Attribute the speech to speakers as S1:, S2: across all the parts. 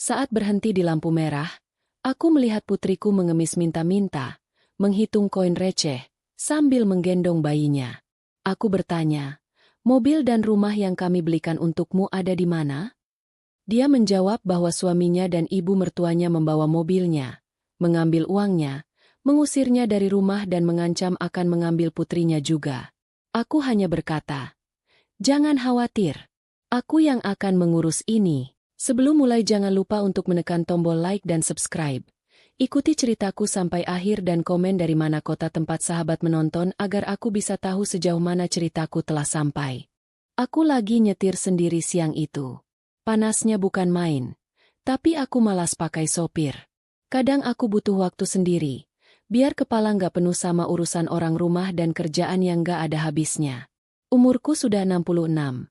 S1: Saat berhenti di lampu merah, aku melihat putriku mengemis minta-minta, menghitung koin receh, sambil menggendong bayinya. Aku bertanya, mobil dan rumah yang kami belikan untukmu ada di mana? Dia menjawab bahwa suaminya dan ibu mertuanya membawa mobilnya, mengambil uangnya, mengusirnya dari rumah dan mengancam akan mengambil putrinya juga. Aku hanya berkata, "Jangan khawatir, aku yang akan mengurus ini." Sebelum mulai jangan lupa untuk menekan tombol like dan subscribe. Ikuti ceritaku sampai akhir dan komen dari mana kota tempat sahabat menonton agar aku bisa tahu sejauh mana ceritaku telah sampai. Aku lagi nyetir sendiri siang itu. Panasnya bukan main, tapi aku malas pakai sopir. Kadang aku butuh waktu sendiri, biar kepala nggak penuh sama urusan orang rumah dan kerjaan yang nggak ada habisnya. Umurku sudah 66.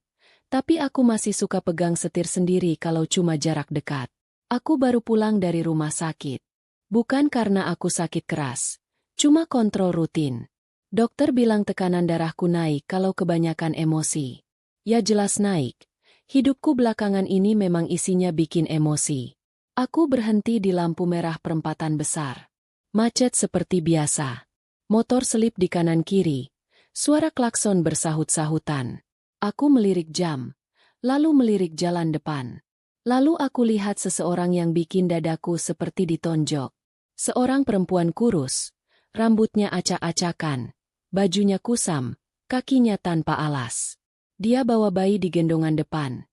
S1: Tapi aku masih suka pegang setir sendiri kalau cuma jarak dekat. Aku baru pulang dari rumah sakit. Bukan karena aku sakit keras, cuma kontrol rutin. Dokter bilang tekanan darahku naik kalau kebanyakan emosi. Ya jelas naik. Hidupku belakangan ini memang isinya bikin emosi. Aku berhenti di lampu merah perempatan besar. Macet seperti biasa. Motor selip di kanan kiri. Suara klakson bersahut-sahutan. Aku melirik jam, lalu melirik jalan depan. Lalu aku lihat seseorang yang bikin dadaku seperti ditonjok. Seorang perempuan kurus, rambutnya acak-acakan, bajunya kusam, kakinya tanpa alas. Dia bawa bayi di gendongan depan.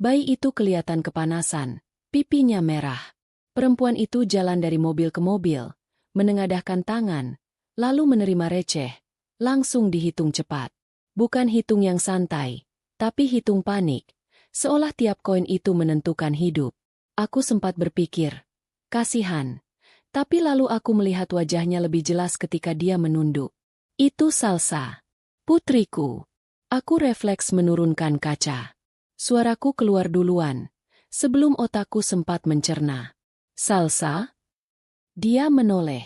S1: Bayi itu kelihatan kepanasan, pipinya merah. Perempuan itu jalan dari mobil ke mobil, menengadahkan tangan, lalu menerima receh, langsung dihitung cepat. Bukan hitung yang santai, tapi hitung panik, seolah tiap koin itu menentukan hidup. Aku sempat berpikir, kasihan. Tapi lalu aku melihat wajahnya lebih jelas ketika dia menunduk. Itu Salsa, putriku. Aku refleks menurunkan kaca. Suaraku keluar duluan, sebelum otakku sempat mencerna. Salsa? Dia menoleh.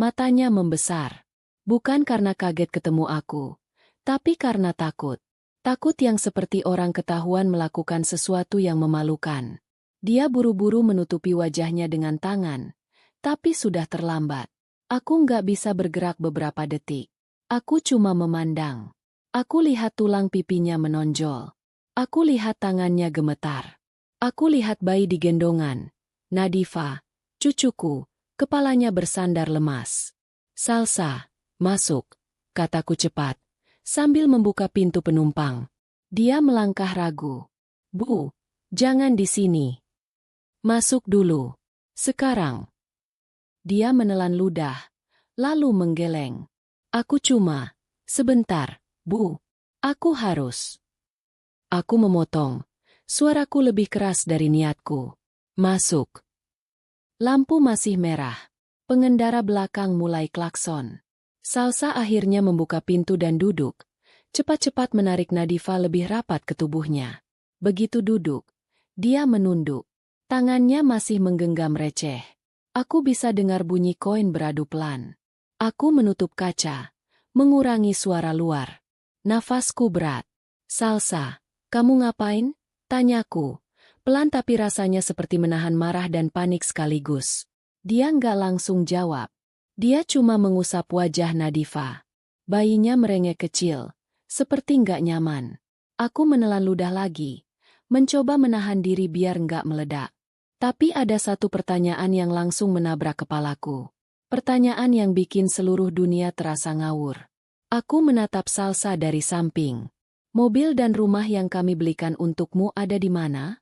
S1: Matanya membesar. Bukan karena kaget ketemu aku, tapi karena takut. Takut yang seperti orang ketahuan melakukan sesuatu yang memalukan. Dia buru-buru menutupi wajahnya dengan tangan. Tapi sudah terlambat. Aku nggak bisa bergerak beberapa detik. Aku cuma memandang. Aku lihat tulang pipinya menonjol. Aku lihat tangannya gemetar. Aku lihat bayi di gendongan. Nadifa, cucuku, kepalanya bersandar lemas. Salsa, masuk, kataku cepat. Sambil membuka pintu penumpang. Dia melangkah ragu. Bu, jangan di sini. Masuk dulu. Sekarang. Dia menelan ludah, lalu menggeleng. Aku cuma, sebentar, Bu. Aku harus. Aku memotong. Suaraku lebih keras dari niatku. Masuk. Lampu masih merah. Pengendara belakang mulai klakson. Salsa akhirnya membuka pintu dan duduk. Cepat-cepat menarik Nadifa lebih rapat ke tubuhnya. Begitu duduk, dia menunduk. Tangannya masih menggenggam receh. Aku bisa dengar bunyi koin beradu pelan. Aku menutup kaca, mengurangi suara luar. Nafasku berat. Salsa, kamu ngapain? Tanyaku. Pelan tapi rasanya seperti menahan marah dan panik sekaligus. Dia nggak langsung jawab. Dia cuma mengusap wajah Nadifa. Bayinya merengek kecil, seperti nggak nyaman. Aku menelan ludah lagi, mencoba menahan diri biar nggak meledak. Tapi ada satu pertanyaan yang langsung menabrak kepalaku. Pertanyaan yang bikin seluruh dunia terasa ngawur. Aku menatap Salsa dari samping. Mobil dan rumah yang kami belikan untukmu ada di mana?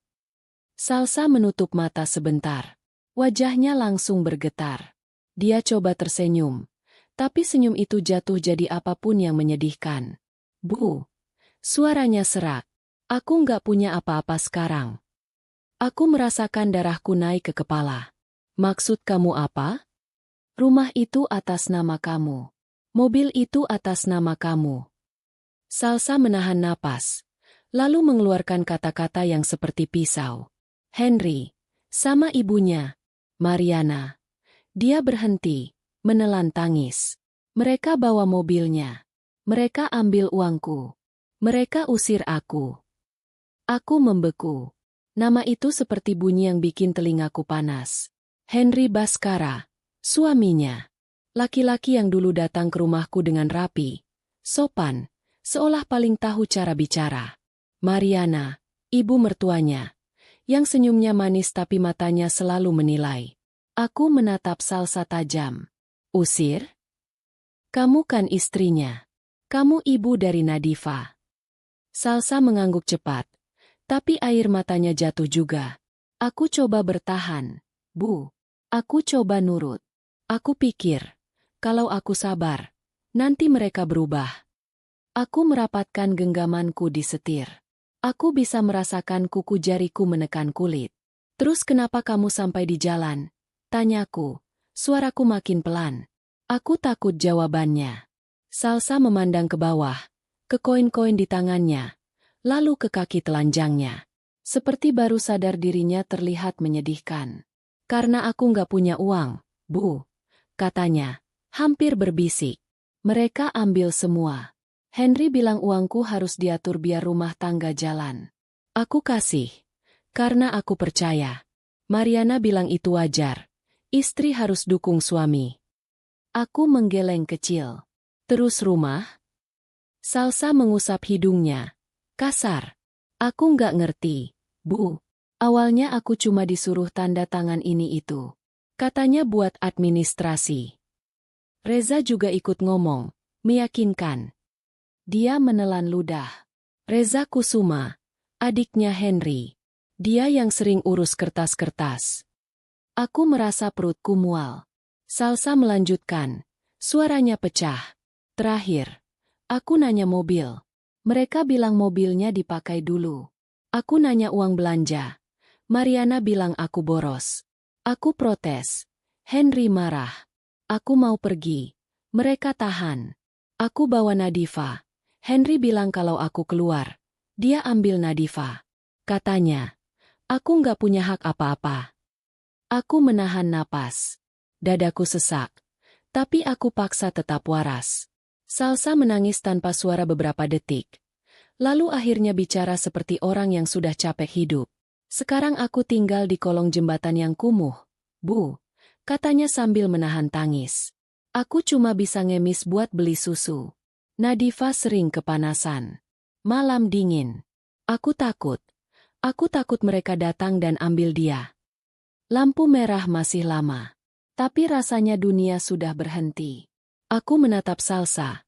S1: Salsa menutup mata sebentar. Wajahnya langsung bergetar. Dia coba tersenyum, tapi senyum itu jatuh jadi apapun yang menyedihkan. Bu, suaranya serak. Aku nggak punya apa-apa sekarang. Aku merasakan darahku naik ke kepala. Maksud kamu apa? Rumah itu atas nama kamu. Mobil itu atas nama kamu. Salsa menahan napas, lalu mengeluarkan kata-kata yang seperti pisau. Henry, sama ibunya, Mariana. Dia berhenti, menelan tangis. Mereka bawa mobilnya. Mereka ambil uangku. Mereka usir aku. Aku membeku. Nama itu seperti bunyi yang bikin telingaku panas. Henry Baskara, suaminya. Laki-laki yang dulu datang ke rumahku dengan rapi, sopan, seolah paling tahu cara bicara. Mariana, ibu mertuanya, yang senyumnya manis tapi matanya selalu menilai. Aku menatap Salsa tajam. Usir? Kamu kan istrinya. Kamu ibu dari Nadifa. Salsa mengangguk cepat. Tapi air matanya jatuh juga. Aku coba bertahan. Bu. Aku coba nurut. Aku pikir, kalau aku sabar, nanti mereka berubah. Aku merapatkan genggamanku di setir. Aku bisa merasakan kuku jariku menekan kulit. Terus kenapa kamu sampai di jalan? Tanyaku. Suaraku makin pelan. Aku takut jawabannya. Salsa memandang ke bawah, ke koin-koin di tangannya, lalu ke kaki telanjangnya. Seperti baru sadar dirinya terlihat menyedihkan. Karena aku nggak punya uang, Bu, katanya, hampir berbisik. Mereka ambil semua. Henry bilang uangku harus diatur biar rumah tangga jalan. Aku kasih, karena aku percaya. Mariana bilang itu wajar. Istri harus dukung suami. Aku menggeleng kecil. Terus rumah? Salsa mengusap hidungnya. Kasar. Aku nggak ngerti, Bu. Awalnya aku cuma disuruh tanda tangan ini itu. Katanya buat administrasi. Reza juga ikut ngomong, meyakinkan. Dia menelan ludah. Reza Kusuma, adiknya Henry. Dia yang sering urus kertas-kertas. Aku merasa perutku mual. Salsa melanjutkan. Suaranya pecah. Terakhir, aku nanya mobil. Mereka bilang mobilnya dipakai dulu. Aku nanya uang belanja. Mariana bilang aku boros. Aku protes. Henry marah. Aku mau pergi. Mereka tahan. Aku bawa Nadifa. Henry bilang kalau aku keluar, dia ambil Nadifa. Katanya, aku nggak punya hak apa-apa. Aku menahan napas. Dadaku sesak. Tapi aku paksa tetap waras. Salsa menangis tanpa suara beberapa detik. Lalu akhirnya bicara seperti orang yang sudah capek hidup. Sekarang aku tinggal di kolong jembatan yang kumuh, Bu, katanya sambil menahan tangis. Aku cuma bisa ngemis buat beli susu. Nadifa sering kepanasan. Malam dingin. Aku takut. Aku takut mereka datang dan ambil dia. Lampu merah masih lama. Tapi rasanya dunia sudah berhenti. Aku menatap Salsa.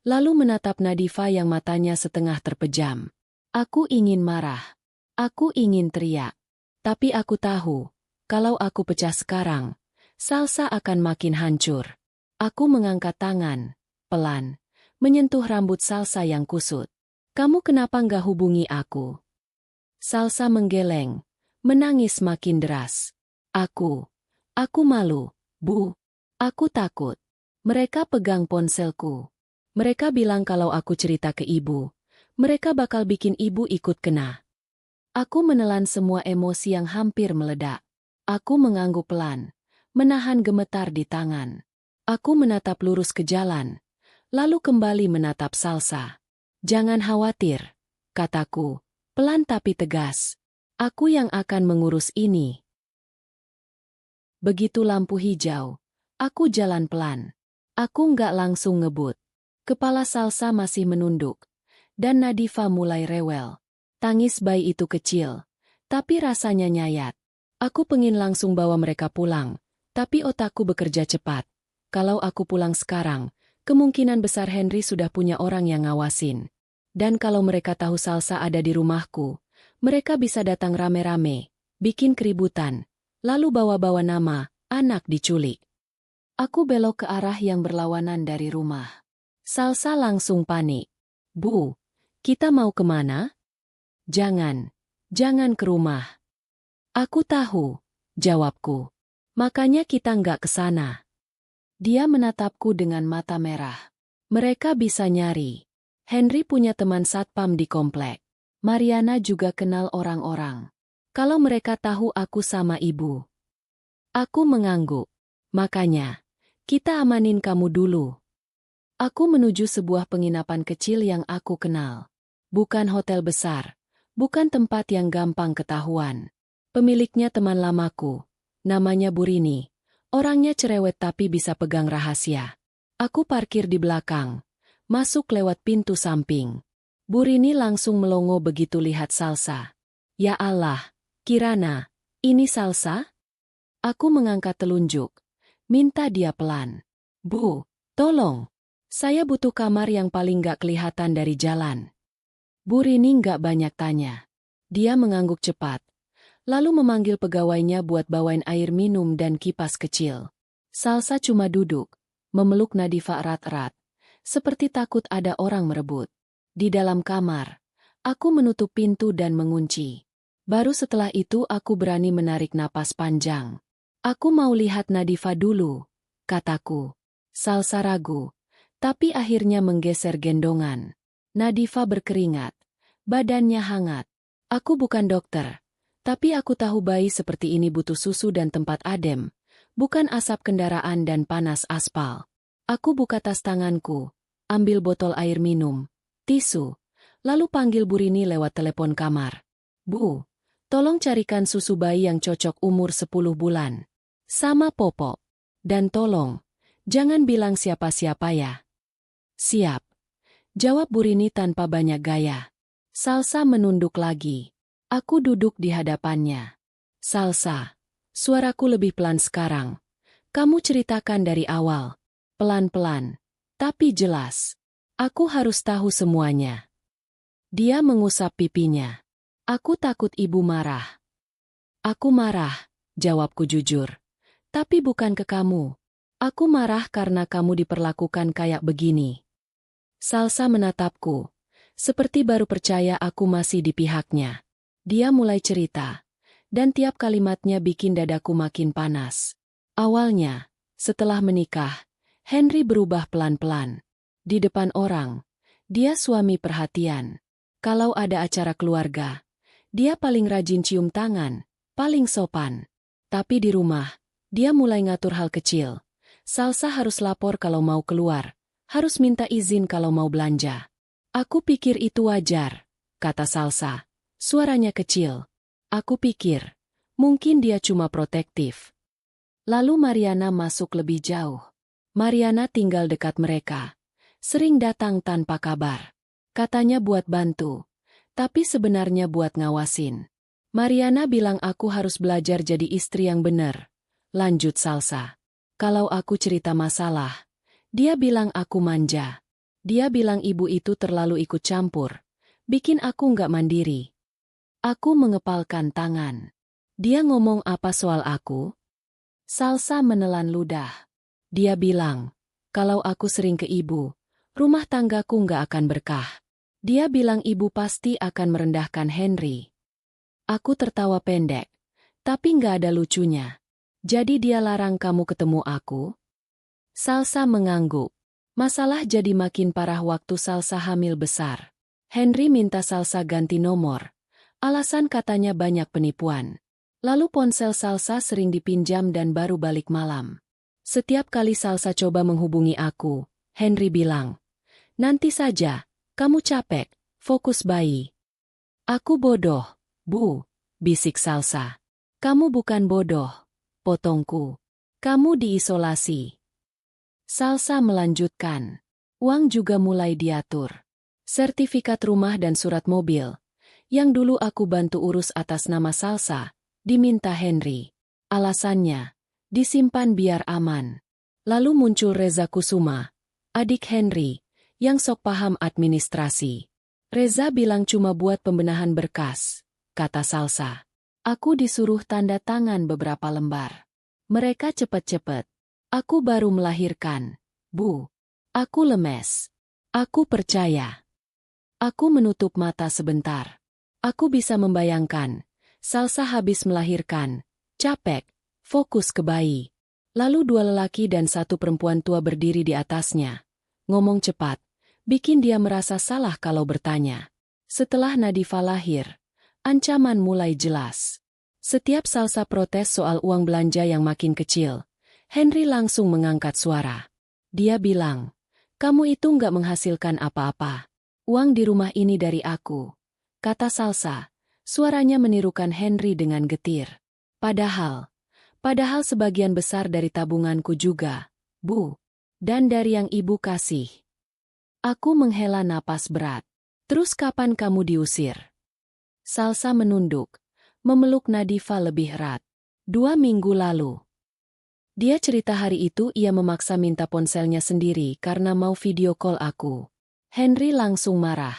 S1: Lalu menatap Nadifa yang matanya setengah terpejam. Aku ingin marah. Aku ingin teriak. Tapi aku tahu, kalau aku pecah sekarang, Salsa akan makin hancur. Aku mengangkat tangan, pelan, menyentuh rambut Salsa yang kusut. Kamu kenapa nggak hubungi aku? Salsa menggeleng, menangis makin deras. Aku malu, Bu. Aku takut. Mereka pegang ponselku. Mereka bilang kalau aku cerita ke ibu, mereka bakal bikin ibu ikut kena. Aku menelan semua emosi yang hampir meledak. Aku mengangguk pelan, menahan gemetar di tangan. Aku menatap lurus ke jalan, lalu kembali menatap Salsa. Jangan khawatir, kataku, pelan tapi tegas. Aku yang akan mengurus ini. Begitu lampu hijau, aku jalan pelan. Aku nggak langsung ngebut. Kepala Salsa masih menunduk, dan Nadifa mulai rewel. Tangis bayi itu kecil, tapi rasanya nyayat. Aku pengin langsung bawa mereka pulang, tapi otakku bekerja cepat. Kalau aku pulang sekarang, kemungkinan besar Henry sudah punya orang yang ngawasin. Dan kalau mereka tahu Salsa ada di rumahku, mereka bisa datang rame-rame, bikin keributan, lalu bawa-bawa nama, anak diculik. Aku belok ke arah yang berlawanan dari rumah. Salsa langsung panik. Bu, kita mau kemana? Jangan ke rumah. Aku tahu, jawabku. Makanya kita nggak ke sana. Dia menatapku dengan mata merah. Mereka bisa nyari. Henry punya teman satpam di komplek. Mariana juga kenal orang-orang. Kalau mereka tahu aku sama ibu. Aku mengangguk. Makanya, kita amanin kamu dulu. Aku menuju sebuah penginapan kecil yang aku kenal. Bukan hotel besar, Bukan tempat yang gampang ketahuan. Pemiliknya teman lamaku. Namanya Burini. Orangnya cerewet tapi bisa pegang rahasia. Aku parkir di belakang. Masuk lewat pintu samping. Burini langsung melongo begitu lihat Salsa. Ya Allah, Kirana, ini Salsa? Aku mengangkat telunjuk. Minta dia pelan. Bu, tolong. Saya butuh kamar yang paling gak kelihatan dari jalan. Burini gak banyak tanya. Dia mengangguk cepat. Lalu memanggil pegawainya buat bawain air minum dan kipas kecil. Salsa cuma duduk, memeluk Nadifa erat-erat. Seperti takut ada orang merebut. Di dalam kamar, aku menutup pintu dan mengunci. Baru setelah itu aku berani menarik napas panjang. Aku mau lihat Nadifa dulu, kataku. Salsa ragu, tapi akhirnya menggeser gendongan. Nadifa berkeringat, badannya hangat. Aku bukan dokter, tapi aku tahu bayi seperti ini butuh susu dan tempat adem, bukan asap kendaraan dan panas aspal. Aku buka tas tanganku, ambil botol air minum, tisu, lalu panggil Burini lewat telepon kamar. Bu, tolong carikan susu bayi yang cocok umur 10 bulan. Sama Popo. Dan tolong, jangan bilang siapa-siapa ya. Siap. Jawab Burini tanpa banyak gaya. Salsa menunduk lagi. Aku duduk di hadapannya. Salsa, suaraku lebih pelan sekarang. Kamu ceritakan dari awal. Pelan-pelan, tapi jelas. Aku harus tahu semuanya. Dia mengusap pipinya. Aku takut ibu marah. Aku marah, jawabku jujur. Tapi bukan ke kamu. Aku marah karena kamu diperlakukan kayak begini. Salsa menatapku. Seperti baru percaya aku masih di pihaknya. Dia mulai cerita. Dan tiap kalimatnya bikin dadaku makin panas. Awalnya, setelah menikah, Henry berubah pelan-pelan. Di depan orang, dia suami perhatian. Kalau ada acara keluarga, dia paling rajin cium tangan, paling sopan. Tapi di rumah, dia mulai ngatur hal kecil. Salsa harus lapor kalau mau keluar, harus minta izin kalau mau belanja. Aku pikir itu wajar, kata Salsa. Suaranya kecil. Aku pikir, mungkin dia cuma protektif. Lalu Mariana masuk lebih jauh. Mariana tinggal dekat mereka. Sering datang tanpa kabar. Katanya buat bantu, tapi sebenarnya buat ngawasin. Mariana bilang aku harus belajar jadi istri yang benar. Lanjut Salsa. Kalau aku cerita masalah, dia bilang aku manja. Dia bilang ibu itu terlalu ikut campur. Bikin aku nggak mandiri. Aku mengepalkan tangan. Dia ngomong apa soal aku? Salsa menelan ludah. Dia bilang, kalau aku sering ke ibu, rumah tanggaku nggak akan berkah. Dia bilang ibu pasti akan merendahkan Henry. Aku tertawa pendek, tapi nggak ada lucunya. Jadi dia larang kamu ketemu aku? Salsa mengangguk. Masalah jadi makin parah waktu Salsa hamil besar. Henry minta Salsa ganti nomor. Alasan katanya banyak penipuan. Lalu ponsel Salsa sering dipinjam dan baru balik malam. Setiap kali Salsa coba menghubungi aku, Henry bilang, nanti saja, kamu capek, fokus bayi. Aku bodoh, Bu, bisik Salsa. Kamu bukan bodoh, potongku. Kamu diisolasi. Salsa melanjutkan. Uang juga mulai diatur. Sertifikat rumah dan surat mobil, yang dulu aku bantu urus atas nama Salsa, diminta Henry. Alasannya, disimpan biar aman. Lalu muncul Reza Kusuma, adik Henry, yang sok paham administrasi. Reza bilang cuma buat pembenahan berkas, kata Salsa. Aku disuruh tanda tangan beberapa lembar. Mereka cepet-cepet. Aku baru melahirkan. Bu, aku lemes. Aku percaya. Aku menutup mata sebentar. Aku bisa membayangkan. Salsa habis melahirkan. Capek. Fokus ke bayi. Lalu 2 lelaki dan 1 perempuan tua berdiri di atasnya. Ngomong cepat. Bikin dia merasa salah kalau bertanya. Setelah Nadifa lahir, ancaman mulai jelas. Setiap Salsa protes soal uang belanja yang makin kecil, Henry langsung mengangkat suara. Dia bilang, kamu itu nggak menghasilkan apa-apa. Uang di rumah ini dari aku. kata Salsa. Suaranya menirukan Henry dengan getir. Padahal sebagian besar dari tabunganku juga, Bu. Dan dari yang ibu kasih. Aku menghela napas berat. Terus kapan kamu diusir? Salsa menunduk, memeluk Nadifa lebih erat. 2 minggu lalu. Dia cerita hari itu ia memaksa minta ponselnya sendiri karena mau video call aku. Henry langsung marah.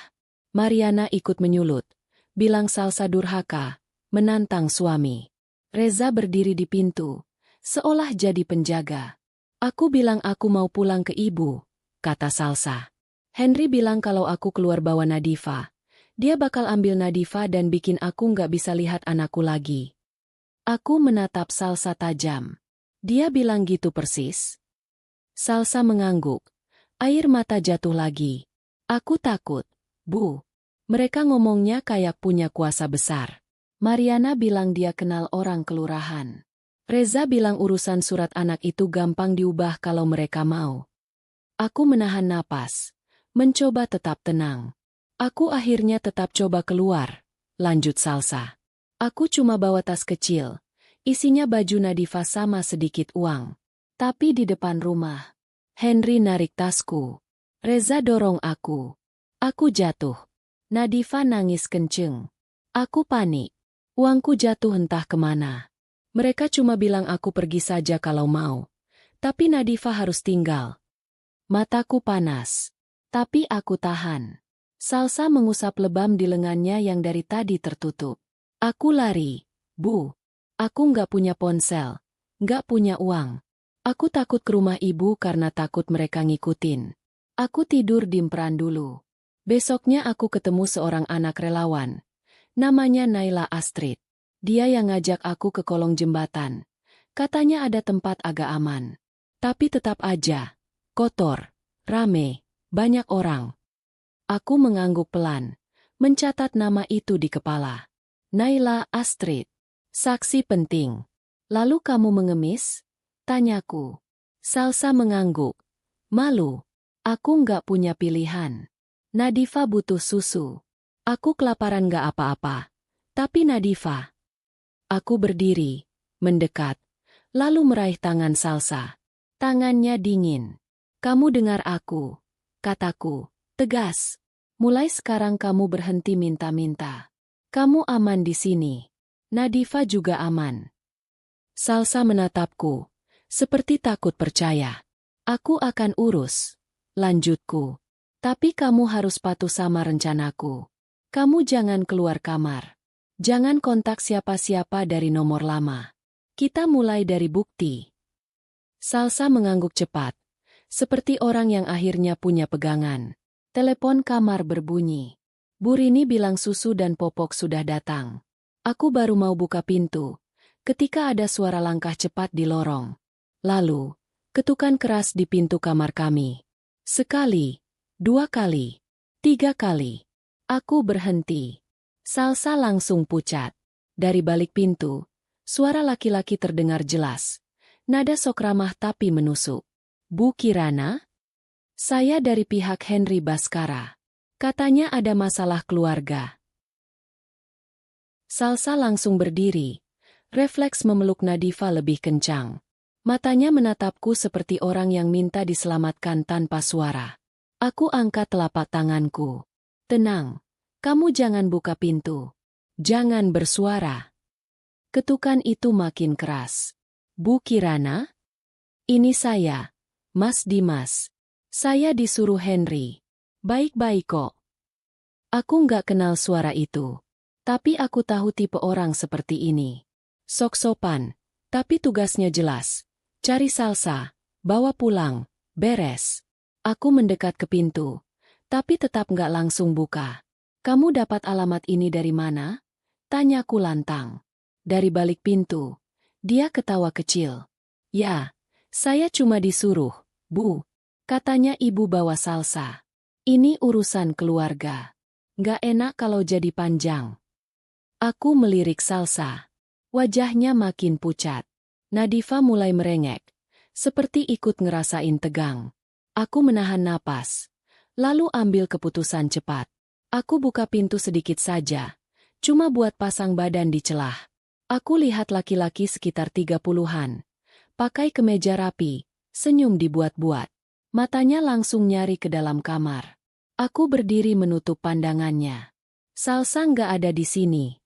S1: Mariana ikut menyulut, bilang Salsa durhaka, menantang suami. Reza berdiri di pintu, seolah jadi penjaga. Aku bilang aku mau pulang ke ibu, kata Salsa. Henry bilang kalau aku keluar bawa Nadifa, dia bakal ambil Nadifa dan bikin aku nggak bisa lihat anakku lagi. Aku menatap Salsa tajam. Dia bilang gitu persis. Salsa mengangguk. Air mata jatuh lagi. Aku takut, Bu. Mereka ngomongnya kayak punya kuasa besar. Mariana bilang dia kenal orang kelurahan. Reza bilang urusan surat anak itu gampang diubah kalau mereka mau. Aku menahan napas. Mencoba tetap tenang. Aku akhirnya tetap coba keluar. Lanjut Salsa. Aku cuma bawa tas kecil. Isinya baju Nadifa sama sedikit uang. Tapi di depan rumah, Henry narik tasku. Reza dorong aku. Aku jatuh. Nadifa nangis kenceng. Aku panik. Uangku jatuh entah kemana. Mereka cuma bilang aku pergi saja kalau mau. Tapi Nadifa harus tinggal. Mataku panas. Tapi aku tahan. Salsa mengusap lebam di lengannya yang dari tadi tertutup. Aku lari. Bu. Aku nggak punya ponsel, nggak punya uang. Aku takut ke rumah ibu karena takut mereka ngikutin. Aku tidur di emperan dulu. Besoknya aku ketemu seorang anak relawan. Namanya Naila Astrid. Dia yang ngajak aku ke kolong jembatan. Katanya ada tempat agak aman. Tapi tetap aja. Kotor, rame, banyak orang. Aku mengangguk pelan. Mencatat nama itu di kepala. Naila Astrid. Saksi penting. Lalu kamu mengemis? Tanyaku. Salsa mengangguk. Malu. Aku nggak punya pilihan. Nadifa butuh susu. Aku kelaparan nggak apa-apa. Tapi Nadifa. Aku berdiri, mendekat, lalu meraih tangan Salsa. Tangannya dingin. Kamu dengar aku. Kataku, tegas. Mulai sekarang kamu berhenti minta-minta. Kamu aman di sini. Nadifa juga aman. Salsa menatapku, seperti takut percaya. Aku akan urus. Lanjutku. Tapi kamu harus patuh sama rencanaku. Kamu jangan keluar kamar. Jangan kontak siapa-siapa dari nomor lama. Kita mulai dari bukti. Salsa mengangguk cepat, seperti orang yang akhirnya punya pegangan. Telepon kamar berbunyi. Bu Rini bilang susu dan popok sudah datang. Aku baru mau buka pintu, ketika ada suara langkah cepat di lorong. Lalu, ketukan keras di pintu kamar kami. Sekali, 2 kali, 3 kali. Aku berhenti. Salsa langsung pucat. Dari balik pintu, suara laki-laki terdengar jelas. Nada sok ramah tapi menusuk. Bu Kirana? Saya dari pihak Henry Baskara. Katanya ada masalah keluarga. Salsa langsung berdiri. Refleks memeluk Nadifa lebih kencang. Matanya menatapku seperti orang yang minta diselamatkan tanpa suara. Aku angkat telapak tanganku. Tenang. Kamu jangan buka pintu. Jangan bersuara. Ketukan itu makin keras. Bu Kirana? Ini saya, Mas Dimas. Saya disuruh Henry. Baik-baik kok. Aku nggak kenal suara itu. Tapi aku tahu tipe orang seperti ini. Sok sopan, tapi tugasnya jelas. Cari Salsa, bawa pulang, beres. Aku mendekat ke pintu, tapi tetap nggak langsung buka. Kamu dapat alamat ini dari mana? Tanyaku lantang. Dari balik pintu. Dia ketawa kecil. Ya, saya cuma disuruh, Bu. Katanya ibu bawa Salsa. Ini urusan keluarga. Nggak enak kalau jadi panjang. Aku melirik Salsa. Wajahnya makin pucat. Nadifa mulai merengek. Seperti ikut ngerasain tegang. Aku menahan napas. Lalu ambil keputusan cepat. Aku buka pintu sedikit saja, cuma buat pasang badan di celah. Aku lihat laki-laki sekitar 30-an, pakai kemeja rapi, senyum dibuat-buat. Matanya langsung nyari ke dalam kamar. Aku berdiri menutup pandangannya. Salsa nggak ada di sini.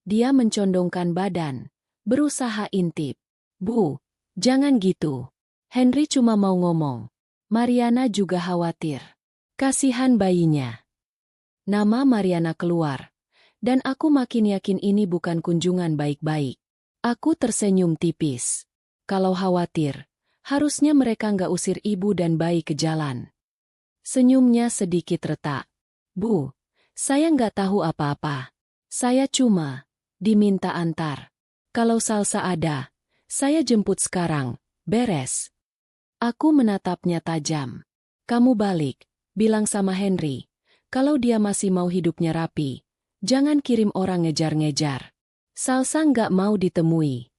S1: Dia mencondongkan badan, berusaha intip. Bu, jangan gitu. Henry cuma mau ngomong. Mariana juga khawatir. Kasihan bayinya. Nama Mariana keluar, dan aku makin yakin ini bukan kunjungan baik-baik. Aku tersenyum tipis. Kalau khawatir, harusnya mereka nggak usir ibu dan bayi ke jalan. Senyumnya sedikit retak. Bu, saya nggak tahu apa-apa. Saya cuma diminta antar. Kalau Salsa ada, saya jemput sekarang, beres. Aku menatapnya tajam. Kamu balik, bilang sama Henry. Kalau dia masih mau hidupnya rapi, jangan kirim orang ngejar-ngejar. Salsa nggak mau ditemui.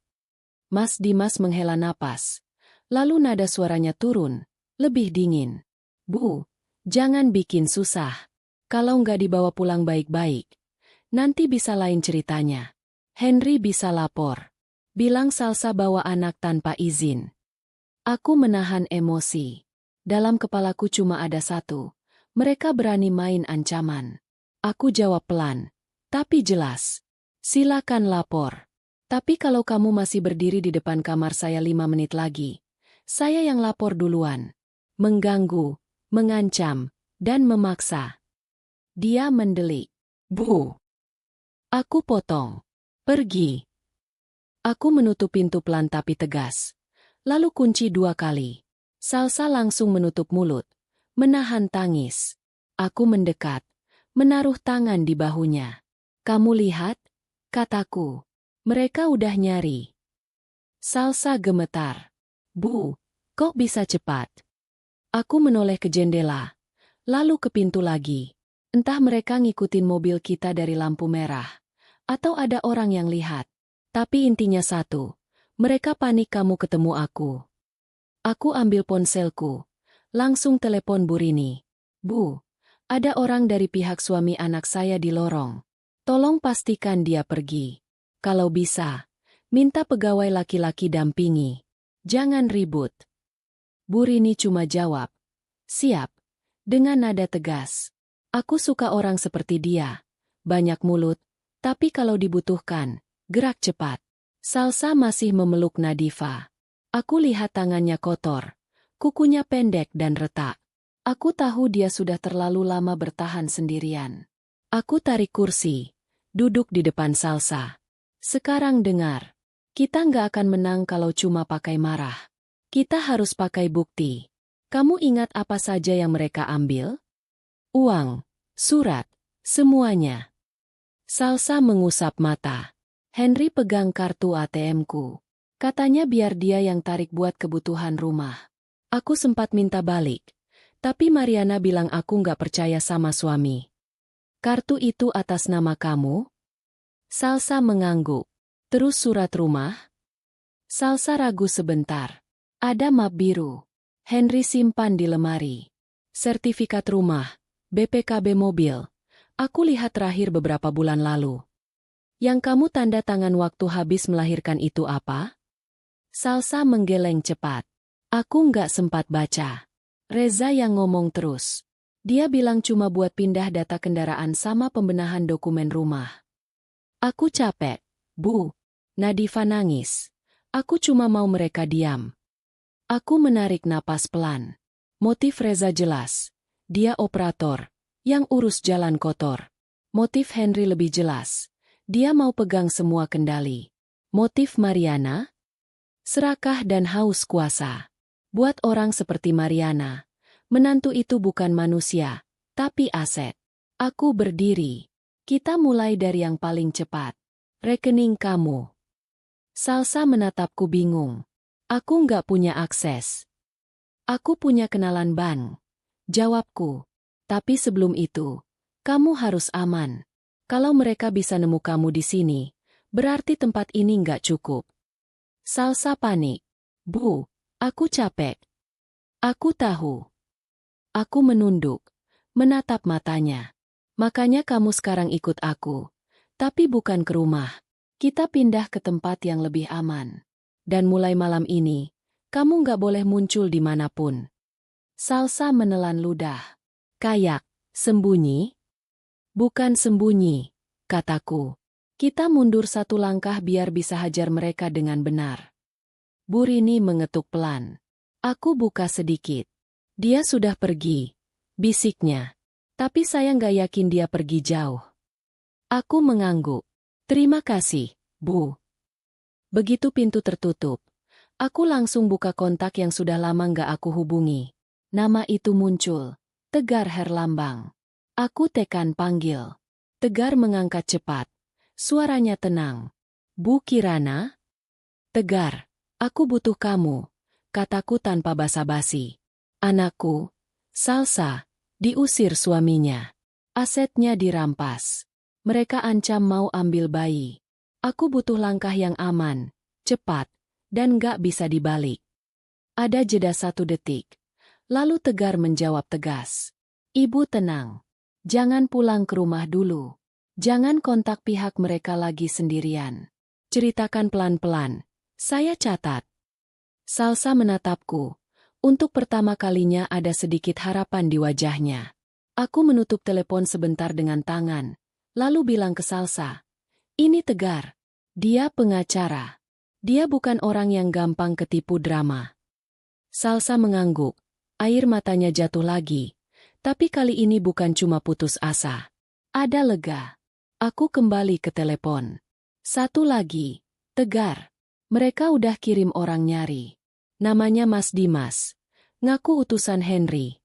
S1: Mas Dimas menghela napas. Lalu nada suaranya turun, lebih dingin. Bu, jangan bikin susah. Kalau nggak dibawa pulang baik-baik, nanti bisa lain ceritanya. Henry bisa lapor. Bilang Salsa bawa anak tanpa izin. Aku menahan emosi. Dalam kepalaku cuma ada satu. Mereka berani main ancaman. Aku jawab pelan, tapi jelas. Silakan lapor. Tapi kalau kamu masih berdiri di depan kamar saya 5 menit lagi, saya yang lapor duluan. Mengganggu, mengancam, dan memaksa. Dia mendelik. Bu. Aku potong. Pergi. Aku menutup pintu pelan tapi tegas. Lalu kunci 2 kali. Salsa langsung menutup mulut. Menahan tangis. Aku mendekat, menaruh tangan di bahunya. Kamu lihat? Kataku. Mereka udah nyari. Salsa gemetar. Bu, kok bisa cepat? Aku menoleh ke jendela, lalu ke pintu lagi. Entah mereka ngikutin mobil kita dari lampu merah, atau ada orang yang lihat. Tapi intinya satu, mereka panik kamu ketemu aku. Aku ambil ponselku. Langsung telepon Bu Rini. Bu, ada orang dari pihak suami anak saya di lorong. Tolong pastikan dia pergi. Kalau bisa, minta pegawai laki-laki dampingi. Jangan ribut. Bu Rini cuma jawab. Siap. Dengan nada tegas. Aku suka orang seperti dia. Banyak mulut, tapi kalau dibutuhkan, gerak cepat. Salsa masih memeluk Nadifa. Aku lihat tangannya kotor. Kukunya pendek dan retak. Aku tahu dia sudah terlalu lama bertahan sendirian. Aku tarik kursi, duduk di depan Salsa. Sekarang dengar, kita nggak akan menang kalau cuma pakai marah. Kita harus pakai bukti. Kamu ingat apa saja yang mereka ambil? Uang, surat, semuanya. Salsa mengusap mata. Henry pegang kartu ATM-ku. Katanya biar dia yang tarik buat kebutuhan rumah. Aku sempat minta balik, tapi Mariana bilang aku nggak percaya sama suami. Kartu itu atas nama kamu? Salsa mengangguk. Terus surat rumah? Salsa ragu sebentar. Ada map biru. Henry simpan di lemari. Sertifikat rumah, BPKB mobil. Aku lihat terakhir beberapa bulan lalu. Yang kamu tanda tangan waktu habis melahirkan itu apa? Salsa menggeleng cepat. Aku nggak sempat baca. Reza yang ngomong terus. Dia bilang cuma buat pindah data kendaraan sama pembenahan dokumen rumah. Aku capek. Bu. Nadifa nangis. Aku cuma mau mereka diam. Aku menarik napas pelan. Motif Reza jelas. Dia operator, yang urus jalan kotor. Motif Henry lebih jelas. Dia mau pegang semua kendali. Motif Mariana? Serakah dan haus kuasa. Buat orang seperti Mariana, menantu itu bukan manusia, tapi aset. Aku berdiri. Kita mulai dari yang paling cepat. Rekening kamu. Salsa menatapku bingung. Aku nggak punya akses. Aku punya kenalan bank. Jawabku. Tapi sebelum itu, kamu harus aman. Kalau mereka bisa nemu kamu di sini, berarti tempat ini nggak cukup. Salsa panik. Bu. Aku capek. Aku tahu. Aku menunduk, menatap matanya. Makanya kamu sekarang ikut aku. Tapi bukan ke rumah. Kita pindah ke tempat yang lebih aman. Dan mulai malam ini, kamu nggak boleh muncul dimanapun. Salsa menelan ludah. Kayak, sembunyi? Bukan sembunyi, kataku. Kita mundur satu langkah biar bisa hajar mereka dengan benar. Bu Rini mengetuk pelan. Aku buka sedikit. Dia sudah pergi, bisiknya. Tapi saya nggak yakin dia pergi jauh. Aku mengangguk. Terima kasih, Bu. Begitu pintu tertutup, aku langsung buka kontak yang sudah lama nggak aku hubungi. Nama itu muncul, Tegar Herlambang. Aku tekan panggil. Tegar mengangkat cepat. Suaranya tenang. Bu Kirana? Tegar, aku butuh kamu, kataku tanpa basa-basi. Anakku, Salsa, diusir suaminya. Asetnya dirampas. Mereka ancam mau ambil bayi. Aku butuh langkah yang aman, cepat, dan gak bisa dibalik. Ada jeda 1 detik. Lalu Tegar menjawab tegas. Ibu tenang. Jangan pulang ke rumah dulu. Jangan kontak pihak mereka lagi sendirian. Ceritakan pelan-pelan. Saya catat. Salsa menatapku. Untuk pertama kalinya ada sedikit harapan di wajahnya. Aku menutup telepon sebentar dengan tangan. Lalu bilang ke Salsa. Ini Tegar. Dia pengacara. Dia bukan orang yang gampang ketipu drama. Salsa mengangguk. Air matanya jatuh lagi. Tapi kali ini bukan cuma putus asa. Ada lega. Aku kembali ke telepon. Satu lagi. Tegar. Mereka udah kirim orang nyari. Namanya Mas Dimas. Ngaku utusan Henry.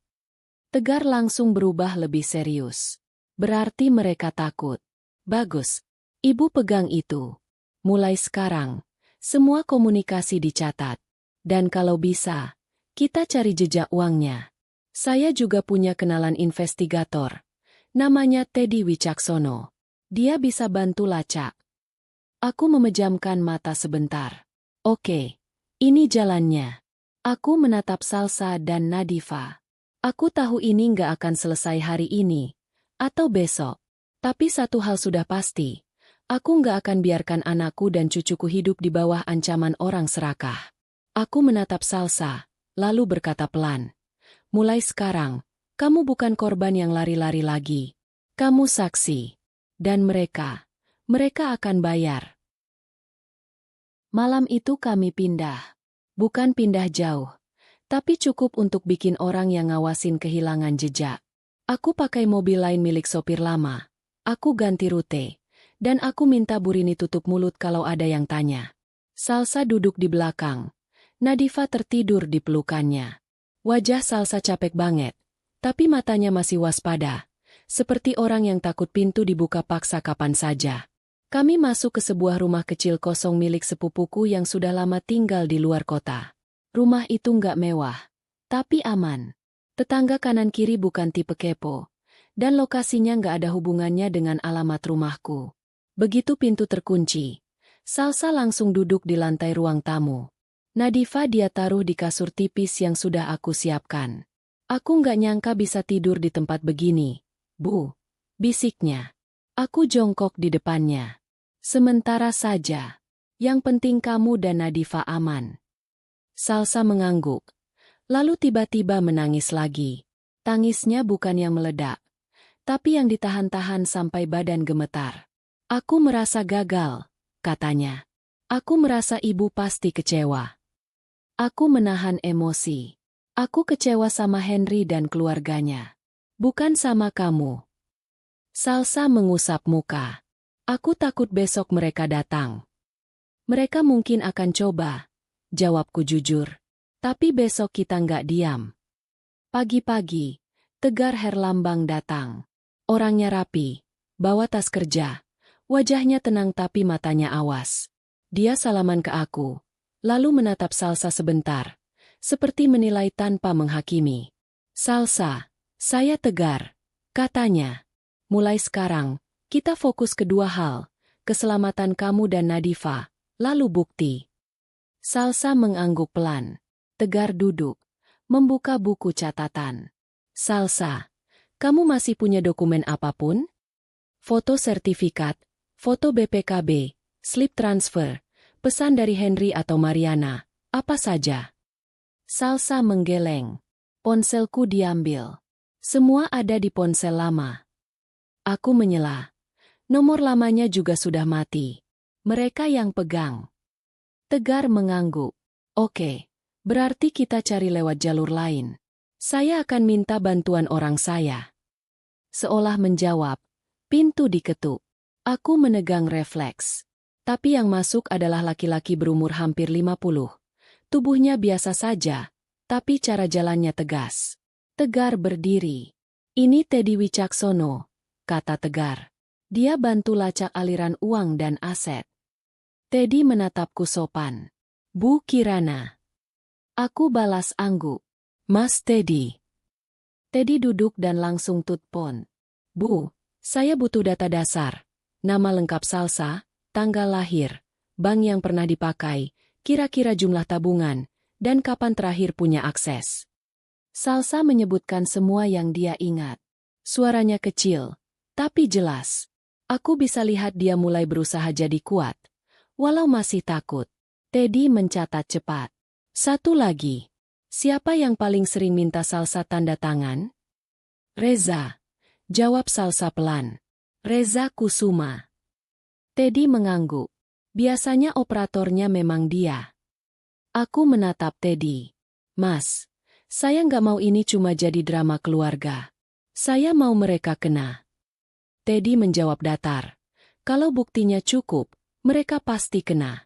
S1: Tegar langsung berubah lebih serius. Berarti mereka takut. Bagus. Ibu pegang itu. Mulai sekarang, semua komunikasi dicatat. Dan kalau bisa, kita cari jejak uangnya. Saya juga punya kenalan investigator. Namanya Teddy Wicaksono. Dia bisa bantu lacak. Aku memejamkan mata sebentar. Oke, ini jalannya. Aku menatap Salsa dan Nadifa. Aku tahu ini nggak akan selesai hari ini. Atau besok. Tapi satu hal sudah pasti. Aku nggak akan biarkan anakku dan cucuku hidup di bawah ancaman orang serakah. Aku menatap Salsa, lalu berkata pelan. Mulai sekarang, kamu bukan korban yang lari-lari lagi. Kamu saksi. Dan mereka akan bayar. Malam itu kami pindah. Bukan pindah jauh. Tapi cukup untuk bikin orang yang ngawasin kehilangan jejak. Aku pakai mobil lain milik sopir lama. Aku ganti rute. Dan aku minta Bu Rini tutup mulut kalau ada yang tanya. Salsa duduk di belakang. Nadifa tertidur di pelukannya. Wajah Salsa capek banget. Tapi matanya masih waspada. Seperti orang yang takut pintu dibuka paksa kapan saja. Kami masuk ke sebuah rumah kecil kosong milik sepupuku yang sudah lama tinggal di luar kota. Rumah itu nggak mewah. Tapi aman. Tetangga kanan kiri bukan tipe kepo. Dan lokasinya nggak ada hubungannya dengan alamat rumahku. Begitu pintu terkunci, Salsa langsung duduk di lantai ruang tamu. Nadifa dia taruh di kasur tipis yang sudah aku siapkan. Aku nggak nyangka bisa tidur di tempat begini, Bu. Bisiknya. Aku jongkok di depannya. Sementara saja. Yang penting kamu dan Nadifa aman. Salsa mengangguk. Lalu tiba-tiba menangis lagi. Tangisnya bukan yang meledak. Tapi yang ditahan-tahan sampai badan gemetar. Aku merasa gagal, katanya. Aku merasa ibu pasti kecewa. Aku menahan emosi. Aku kecewa sama Henry dan keluarganya. Bukan sama kamu. Salsa mengusap muka. Aku takut besok mereka datang. Mereka mungkin akan coba, jawabku jujur. Tapi besok kita nggak diam. Pagi-pagi, Tegar Herlambang datang. Orangnya rapi, bawa tas kerja. Wajahnya tenang tapi matanya awas. Dia salaman ke aku, lalu menatap Salsa sebentar, seperti menilai tanpa menghakimi. Salsa, saya Tegar, katanya. Mulai sekarang, kita fokus ke 2 hal, keselamatan kamu dan Nadifa, lalu bukti. Salsa mengangguk pelan. Tegar duduk, membuka buku catatan. Salsa, Kamu masih punya dokumen apapun? Foto sertifikat, foto BPKB, slip transfer, pesan dari Henry atau Mariana, apa saja. Salsa menggeleng. Ponselku diambil. Semua ada di ponsel lama. Aku menyela. Nomor lamanya juga sudah mati. Mereka yang pegang. Tegar mengangguk. Oke, berarti kita cari lewat jalur lain. Saya akan minta bantuan orang saya. Seolah menjawab, pintu diketuk. Aku menegang refleks. Tapi yang masuk adalah laki-laki berumur hampir 50. Tubuhnya biasa saja, tapi cara jalannya tegas. Tegar berdiri. Ini Teddy Wicaksono, kata Tegar. Dia bantu lacak aliran uang dan aset. Teddy menatapku sopan. Bu Kirana. Aku balas angguk. Mas Teddy. Teddy duduk dan langsung tutpon. Bu, saya butuh data dasar. Nama lengkap Salsa, tanggal lahir, bank yang pernah dipakai, kira-kira jumlah tabungan, dan kapan terakhir punya akses. Salsa menyebutkan semua yang dia ingat. Suaranya kecil, tapi jelas. Aku bisa lihat dia mulai berusaha jadi kuat. Walau masih takut. Teddy mencatat cepat. Satu lagi. Siapa yang paling sering minta Salsa tanda tangan? Reza. Jawab Salsa pelan. Reza Kusuma. Teddy mengangguk. Biasanya operatornya memang dia. Aku menatap Teddy. Mas, saya nggak mau ini cuma jadi drama keluarga. Saya mau mereka kena. Teddy menjawab datar. Kalau buktinya cukup, mereka pasti kena.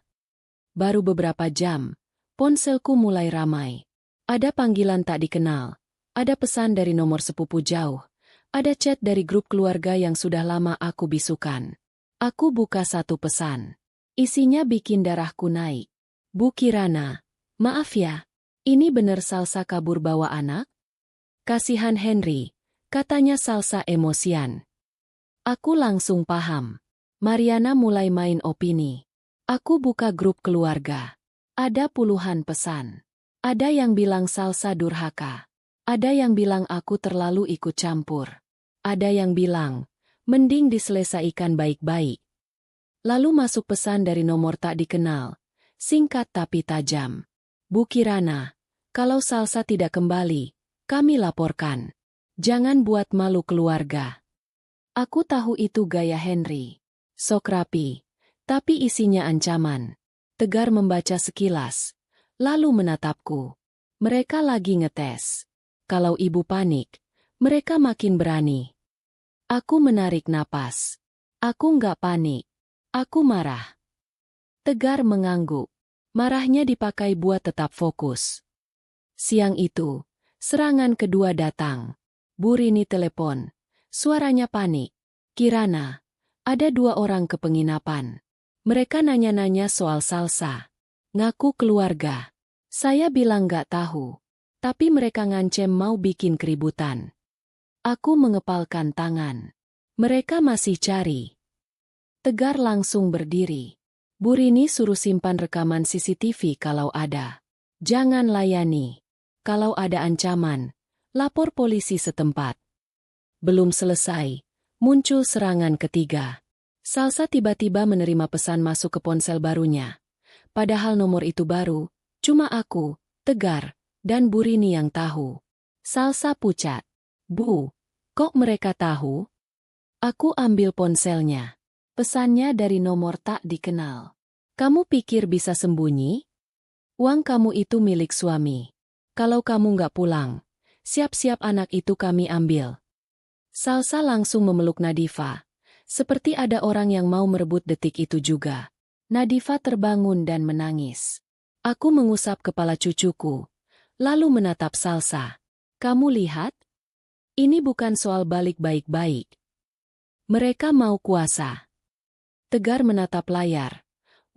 S1: Baru beberapa jam, ponselku mulai ramai. Ada panggilan tak dikenal. Ada pesan dari nomor sepupu jauh. Ada chat dari grup keluarga yang sudah lama aku bisukan. Aku buka satu pesan. Isinya bikin darahku naik. Bu Kirana, maaf ya, ini bener Salsa kabur bawa anak? Kasihan Henry, katanya Salsa emosian. Aku langsung paham. Mariana mulai main opini. Aku buka grup keluarga. Ada puluhan pesan. Ada yang bilang Salsa durhaka. Ada yang bilang aku terlalu ikut campur. Ada yang bilang, mending diselesaikan baik-baik. Lalu masuk pesan dari nomor tak dikenal. Singkat tapi tajam. Bu Kirana, kalau Salsa tidak kembali, kami laporkan. Jangan buat malu keluarga. Aku tahu itu gaya Henry. Sok rapi, tapi isinya ancaman. Tegar membaca sekilas, lalu menatapku. Mereka lagi ngetes. Kalau ibu panik, mereka makin berani. Aku menarik napas. Aku nggak panik. Aku marah. Tegar mengangguk. Marahnya dipakai buat tetap fokus. Siang itu, serangan kedua datang. Bu Rini telepon. Suaranya panik. Kirana, ada 2 orang ke penginapan. Mereka nanya-nanya soal Salsa. Ngaku keluarga. Saya bilang nggak tahu. Tapi mereka ngancem mau bikin keributan. Aku mengepalkan tangan. Mereka masih cari. Tegar langsung berdiri. Bu Rini suruh simpan rekaman CCTV kalau ada. Jangan layani. Kalau ada ancaman, lapor polisi setempat. Belum selesai, muncul serangan ketiga. Salsa tiba-tiba menerima pesan masuk ke ponsel barunya. Padahal nomor itu baru, cuma aku, Tegar, dan Bu Rini yang tahu. Salsa pucat. Bu, kok mereka tahu? Aku ambil ponselnya. Pesannya dari nomor tak dikenal. Kamu pikir bisa sembunyi? Uang kamu itu milik suami. Kalau kamu nggak pulang, siap-siap anak itu kami ambil. Salsa langsung memeluk Nadifa. Seperti ada orang yang mau merebut detik itu juga. Nadifa terbangun dan menangis. Aku mengusap kepala cucuku, lalu menatap Salsa. Kamu lihat? Ini bukan soal balik baik-baik. Mereka mau kuasa. Tegar menatap layar.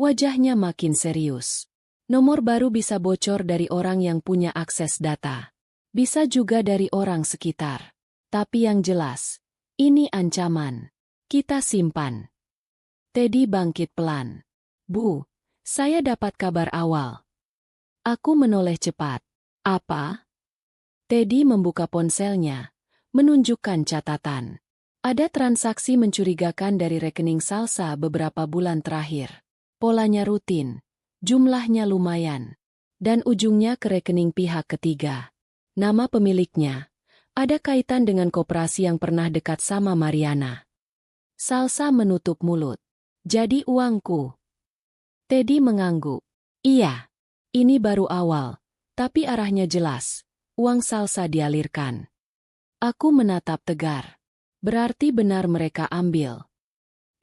S1: Wajahnya makin serius. Nomor baru bisa bocor dari orang yang punya akses data. Bisa juga dari orang sekitar. Tapi yang jelas, ini ancaman. Kita simpan. Teddy bangkit pelan. Bu, saya dapat kabar awal. Aku menoleh cepat. Apa? Teddy membuka ponselnya, menunjukkan catatan. Ada transaksi mencurigakan dari rekening Salsa beberapa bulan terakhir. Polanya rutin, jumlahnya lumayan, dan ujungnya ke rekening pihak ketiga. Nama pemiliknya ada kaitan dengan koperasi yang pernah dekat sama Mariana. Salsa menutup mulut. Jadi uangku. Teddy mengangguk. Iya, ini baru awal, tapi arahnya jelas. Uang Salsa dialirkan. Aku menatap Tegar. Berarti benar mereka ambil.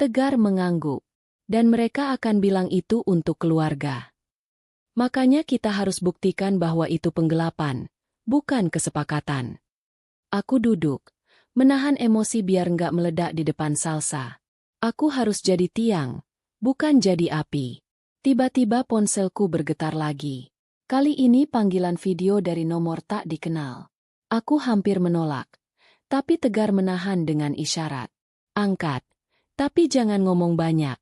S1: Tegar mengangguk. Dan mereka akan bilang itu untuk keluarga. Makanya kita harus buktikan bahwa itu penggelapan, bukan kesepakatan. Aku duduk, menahan emosi biar nggak meledak di depan Salsa. Aku harus jadi tiang, bukan jadi api. Tiba-tiba ponselku bergetar lagi. Kali ini panggilan video dari nomor tak dikenal. Aku hampir menolak. Tapi Tegar menahan dengan isyarat. Angkat. Tapi jangan ngomong banyak.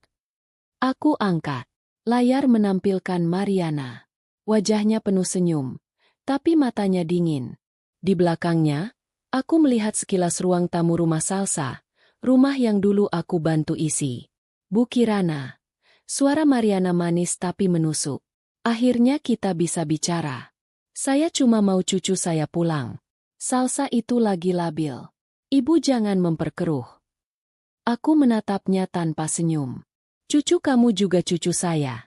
S1: Aku angkat. Layar menampilkan Mariana. Wajahnya penuh senyum. Tapi matanya dingin. Di belakangnya, aku melihat sekilas ruang tamu rumah Salsa. Rumah yang dulu aku bantu isi. Bu Kirana. Suara Mariana manis tapi menusuk. Akhirnya kita bisa bicara. Saya cuma mau cucu saya pulang. Salsa itu lagi labil. Ibu jangan memperkeruh. Aku menatapnya tanpa senyum. Cucu kamu juga cucu saya.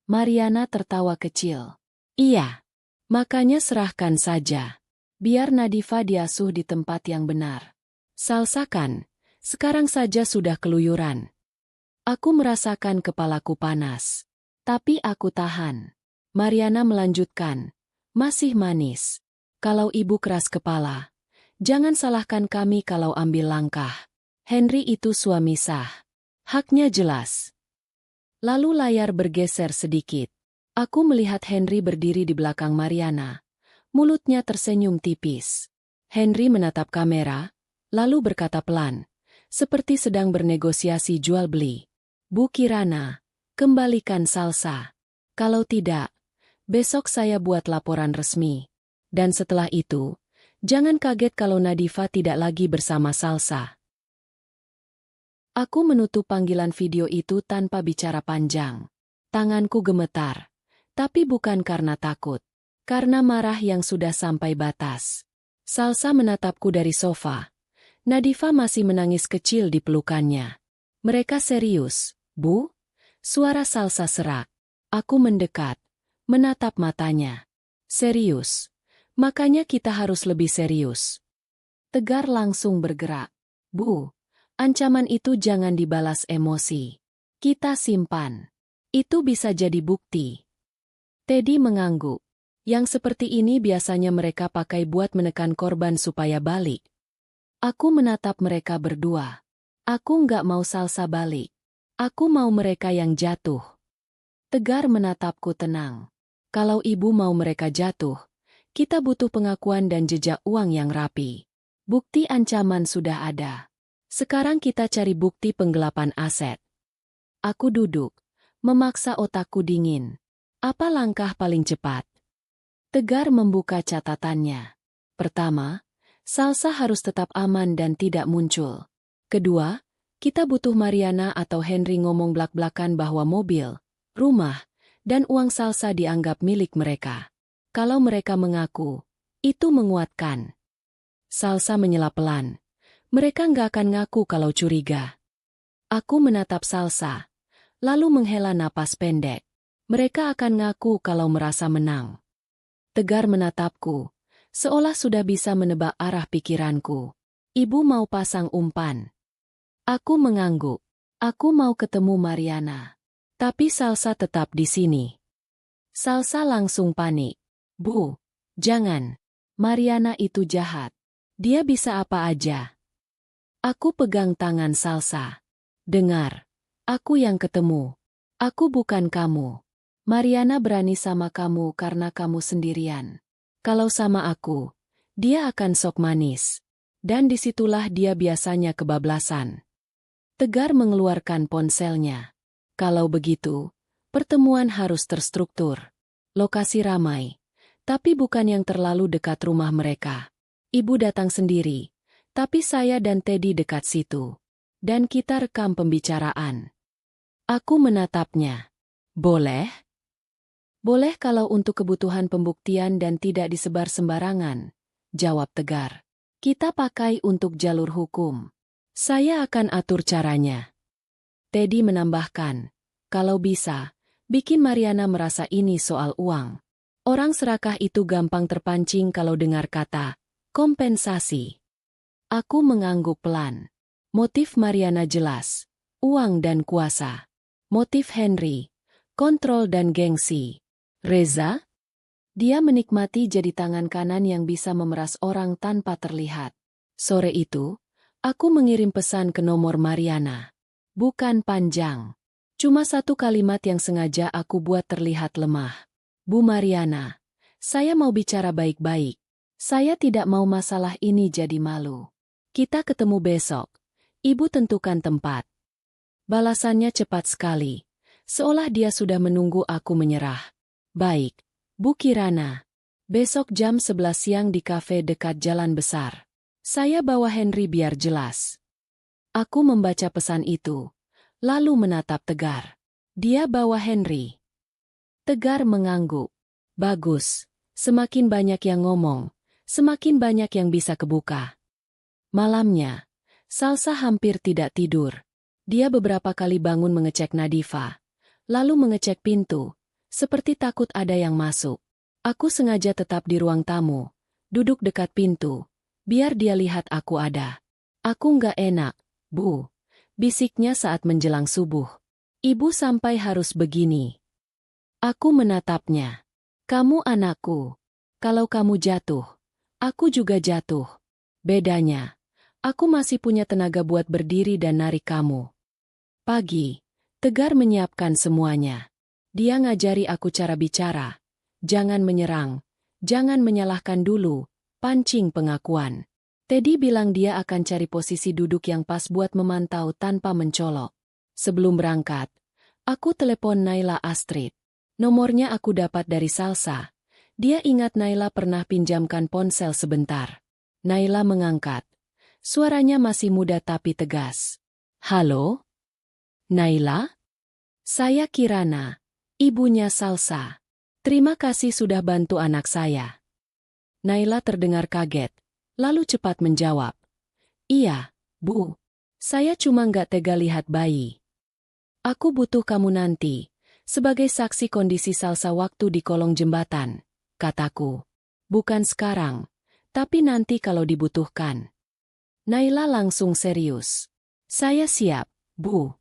S1: Mariana tertawa kecil. Iya. Makanya serahkan saja. Biar Nadifa diasuh di tempat yang benar. Salsa kan, sekarang saja sudah keluyuran. Aku merasakan kepalaku panas. Tapi aku tahan. Mariana melanjutkan. Masih manis. Kalau ibu keras kepala, jangan salahkan kami kalau ambil langkah. Henry itu suami sah. Haknya jelas. Lalu layar bergeser sedikit. Aku melihat Henry berdiri di belakang Mariana. Mulutnya tersenyum tipis. Henry menatap kamera, lalu berkata pelan, seperti sedang bernegosiasi jual beli. Bu Kirana, kembalikan Salsa. Kalau tidak, besok saya buat laporan resmi. Dan setelah itu, jangan kaget kalau Nadifa tidak lagi bersama Salsa. Aku menutup panggilan video itu tanpa bicara panjang. Tanganku gemetar. Tapi bukan karena takut. Karena marah yang sudah sampai batas. Salsa menatapku dari sofa. Nadifa masih menangis kecil di pelukannya. Mereka serius, Bu? Suara Salsa serak. Aku mendekat. Menatap matanya. Serius. Makanya kita harus lebih serius. Tegar langsung bergerak. Bu, ancaman itu jangan dibalas emosi. Kita simpan. Itu bisa jadi bukti. Teddy mengangguk. Yang seperti ini biasanya mereka pakai buat menekan korban supaya balik. Aku menatap mereka berdua. Aku nggak mau Salsa balik. Aku mau mereka yang jatuh. Tegar menatapku tenang. Kalau ibu mau mereka jatuh, kita butuh pengakuan dan jejak uang yang rapi. Bukti ancaman sudah ada. Sekarang kita cari bukti penggelapan aset. Aku duduk, memaksa otakku dingin. Apa langkah paling cepat? Tegar membuka catatannya. Pertama, Salsa harus tetap aman dan tidak muncul. Kedua, kita butuh Mariana atau Henry ngomong blak-blakan bahwa mobil, rumah, dan uang Salsa dianggap milik mereka. Kalau mereka mengaku, itu menguatkan. Salsa menyela pelan. Mereka nggak akan ngaku kalau curiga. Aku menatap Salsa, lalu menghela napas pendek. Mereka akan ngaku kalau merasa menang. Tegar menatapku, seolah sudah bisa menebak arah pikiranku. Ibu mau pasang umpan. Aku mengangguk. Aku mau ketemu Mariana. Tapi Salsa tetap di sini. Salsa langsung panik. Bu, jangan. Mariana itu jahat. Dia bisa apa aja. Aku pegang tangan Salsa. Dengar, aku yang ketemu. Aku bukan kamu. Mariana berani sama kamu karena kamu sendirian. Kalau sama aku, dia akan sok manis. Dan disitulah dia biasanya kebablasan. Tegar mengeluarkan ponselnya. Kalau begitu, pertemuan harus terstruktur. Lokasi ramai. Tapi bukan yang terlalu dekat rumah mereka. Ibu datang sendiri, Tapi saya dan Teddy dekat situ. Dan kita rekam pembicaraan. Aku menatapnya. Boleh? Boleh kalau untuk kebutuhan pembuktian dan tidak disebar sembarangan, jawab Tegar. Kita pakai untuk jalur hukum. Saya akan atur caranya. Teddy menambahkan, kalau bisa, bikin Mariana merasa ini soal uang. Orang serakah itu gampang terpancing kalau dengar kata kompensasi. Aku mengangguk pelan. Motif Mariana jelas, uang dan kuasa. Motif Henry, kontrol dan gengsi. Reza? Dia menikmati jadi tangan kanan yang bisa memeras orang tanpa terlihat. Sore itu, aku mengirim pesan ke nomor Mariana. Bukan panjang. Cuma satu kalimat yang sengaja aku buat terlihat lemah. Bu Mariana, saya mau bicara baik-baik. Saya tidak mau masalah ini jadi malu. Kita ketemu besok. Ibu tentukan tempat. Balasannya cepat sekali. Seolah dia sudah menunggu aku menyerah. Baik, Bu Kirana. Besok jam 11 siang di kafe dekat Jalan Besar. Saya bawa Henry biar jelas. Aku membaca pesan itu, lalu menatap Tegar. Dia bawa Henry. Tegar mengangguk. Bagus, semakin banyak yang ngomong, semakin banyak yang bisa kebuka. Malamnya, Salsa hampir tidak tidur. Dia beberapa kali bangun mengecek Nadifa, lalu mengecek pintu, seperti takut ada yang masuk. Aku sengaja tetap di ruang tamu, duduk dekat pintu, biar dia lihat aku ada. Aku nggak enak, Bu, bisiknya saat menjelang subuh. Ibu sampai harus begini. Aku menatapnya. Kamu anakku. Kalau kamu jatuh, aku juga jatuh. Bedanya, aku masih punya tenaga buat berdiri dan narik kamu. Pagi, Tegar menyiapkan semuanya. Dia ngajari aku cara bicara. Jangan menyerang, jangan menyalahkan dulu, pancing pengakuan. Teddy bilang dia akan cari posisi duduk yang pas buat memantau tanpa mencolok. Sebelum berangkat, aku telepon Naila Astrid. Nomornya aku dapat dari Salsa. Dia ingat Naila pernah pinjamkan ponsel sebentar. Naila mengangkat. Suaranya masih muda tapi tegas. Halo? Naila? Saya Kirana, ibunya Salsa. Terima kasih sudah bantu anak saya. Naila terdengar kaget, lalu cepat menjawab. Iya, Bu. Saya cuma nggak tega lihat bayi. Aku butuh kamu nanti, sebagai saksi kondisi Salsa waktu di kolong jembatan, kataku. Bukan sekarang, tapi nanti kalau dibutuhkan. Naila langsung serius. Saya siap, Bu.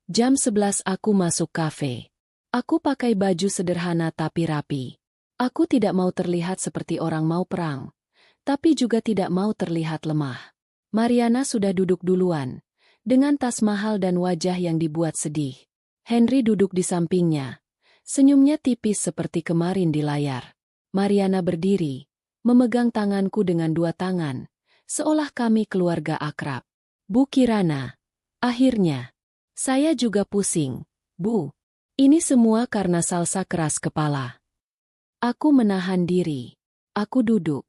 S1: Jam 11 aku masuk kafe. Aku pakai baju sederhana tapi rapi. Aku tidak mau terlihat seperti orang mau perang, tapi juga tidak mau terlihat lemah. Mariana sudah duduk duluan, dengan tas mahal dan wajah yang dibuat sedih. Henry duduk di sampingnya, senyumnya tipis seperti kemarin di layar. Mariana berdiri, memegang tanganku dengan dua tangan, seolah kami keluarga akrab. Bu Kirana, akhirnya. Saya juga pusing, Bu. Ini semua karena Salsa keras kepala. Aku menahan diri. Aku duduk,